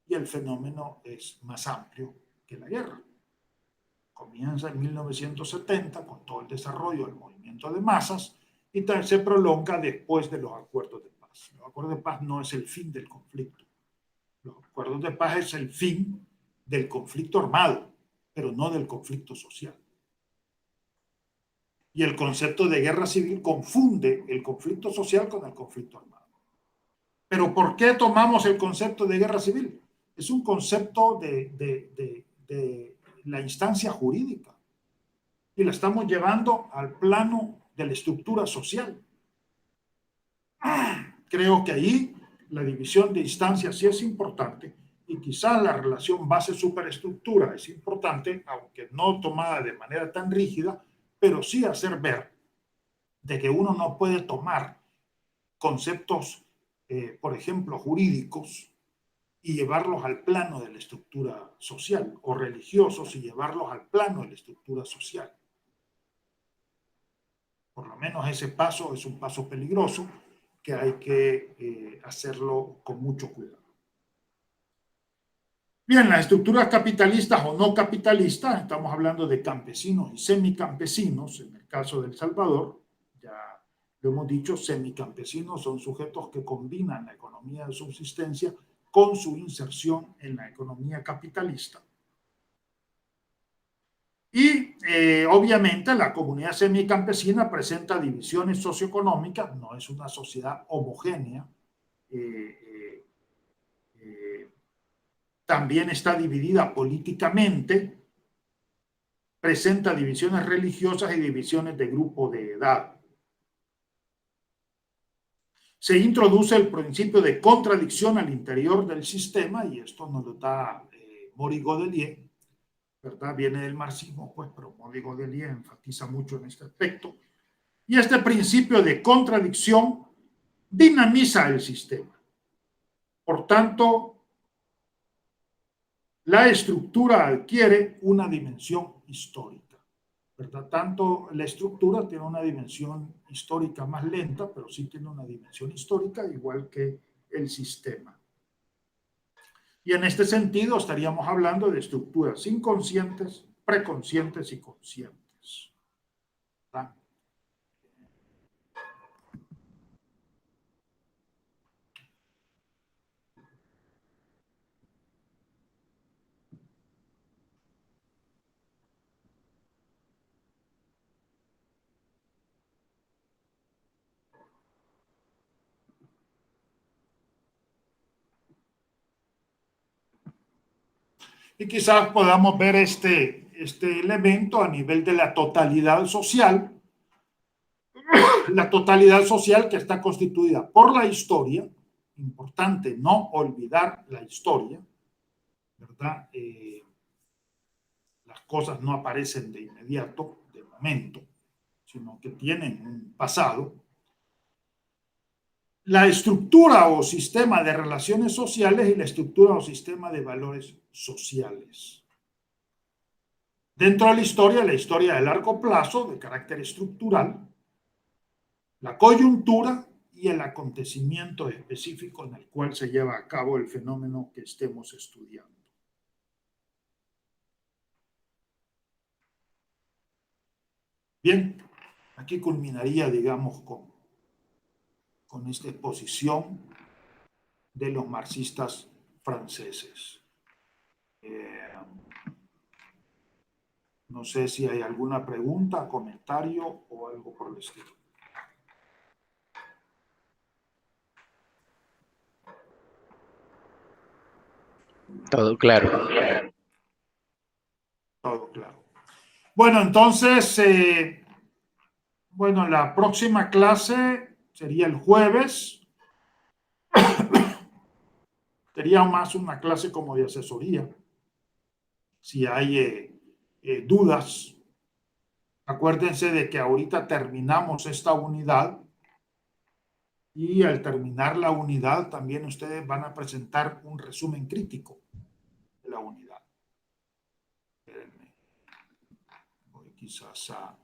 y el fenómeno es más amplio que la guerra. Comienza en 1970 con todo el desarrollo del movimiento de masas y se prolonga después de los acuerdos de paz. Los acuerdos de paz no es el fin del conflicto. Los acuerdos de paz es el fin del conflicto armado, pero no del conflicto social. Y el concepto de guerra civil confunde el conflicto social con el conflicto armado. Pero ¿por qué tomamos el concepto de guerra civil? Es un concepto de la instancia jurídica y la estamos llevando al plano de la estructura social. Creo que ahí la división de instancias sí es importante y quizás la relación base-superestructura es importante, aunque no tomada de manera tan rígida, pero sí hacer ver de que uno no puede tomar conceptos, por ejemplo, jurídicos, y llevarlos al plano de la estructura social, o religiosos y llevarlos al plano de la estructura social. Por lo menos ese paso es un paso peligroso que hay que hacerlo con mucho cuidado. Bien, las estructuras capitalistas o no capitalistas, estamos hablando de campesinos y semicampesinos, en el caso de El Salvador, ya lo hemos dicho, semicampesinos son sujetos que combinan la economía de subsistencia con su inserción en la economía capitalista. Y obviamente la comunidad semicampesina presenta divisiones socioeconómicas, no es una sociedad homogénea, eh, eh, también está dividida políticamente, presenta divisiones religiosas y divisiones de grupo de edad. Se introduce el principio de contradicción al interior del sistema, y esto nos lo da Maurice Godelier, ¿verdad? Viene del marxismo, pues, pero Maurice Godelier enfatiza mucho en este aspecto. Y este principio de contradicción dinamiza el sistema. Por tanto, la estructura adquiere una dimensión histórica, ¿verdad? Tanto la estructura tiene una dimensión histórica más lenta, pero sí tiene una dimensión histórica, igual que el sistema. Y en este sentido estaríamos hablando de estructuras inconscientes, preconscientes y conscientes, ¿verdad? Y quizás podamos ver este elemento a nivel de la totalidad social que está constituida por la historia, importante no olvidar la historia, ¿verdad? Las cosas no aparecen de inmediato, de momento, sino que tienen un pasado. La estructura o sistema de relaciones sociales y la estructura o sistema de valores sociales. Dentro de la historia de largo plazo, de carácter estructural, la coyuntura y el acontecimiento específico en el cual se lleva a cabo el fenómeno que estemos estudiando. Bien, aquí culminaría, digamos, con esta exposición de los marxistas franceses. No sé si hay alguna pregunta, comentario o algo por el estilo. Todo claro. Todo claro. Bueno, entonces, bueno, la próxima clase sería el jueves. Sería más una clase como de asesoría. Si hay dudas, acuérdense de que ahorita terminamos esta unidad y al terminar la unidad también ustedes van a presentar un resumen crítico de la unidad. Espérenme. Voy quizás a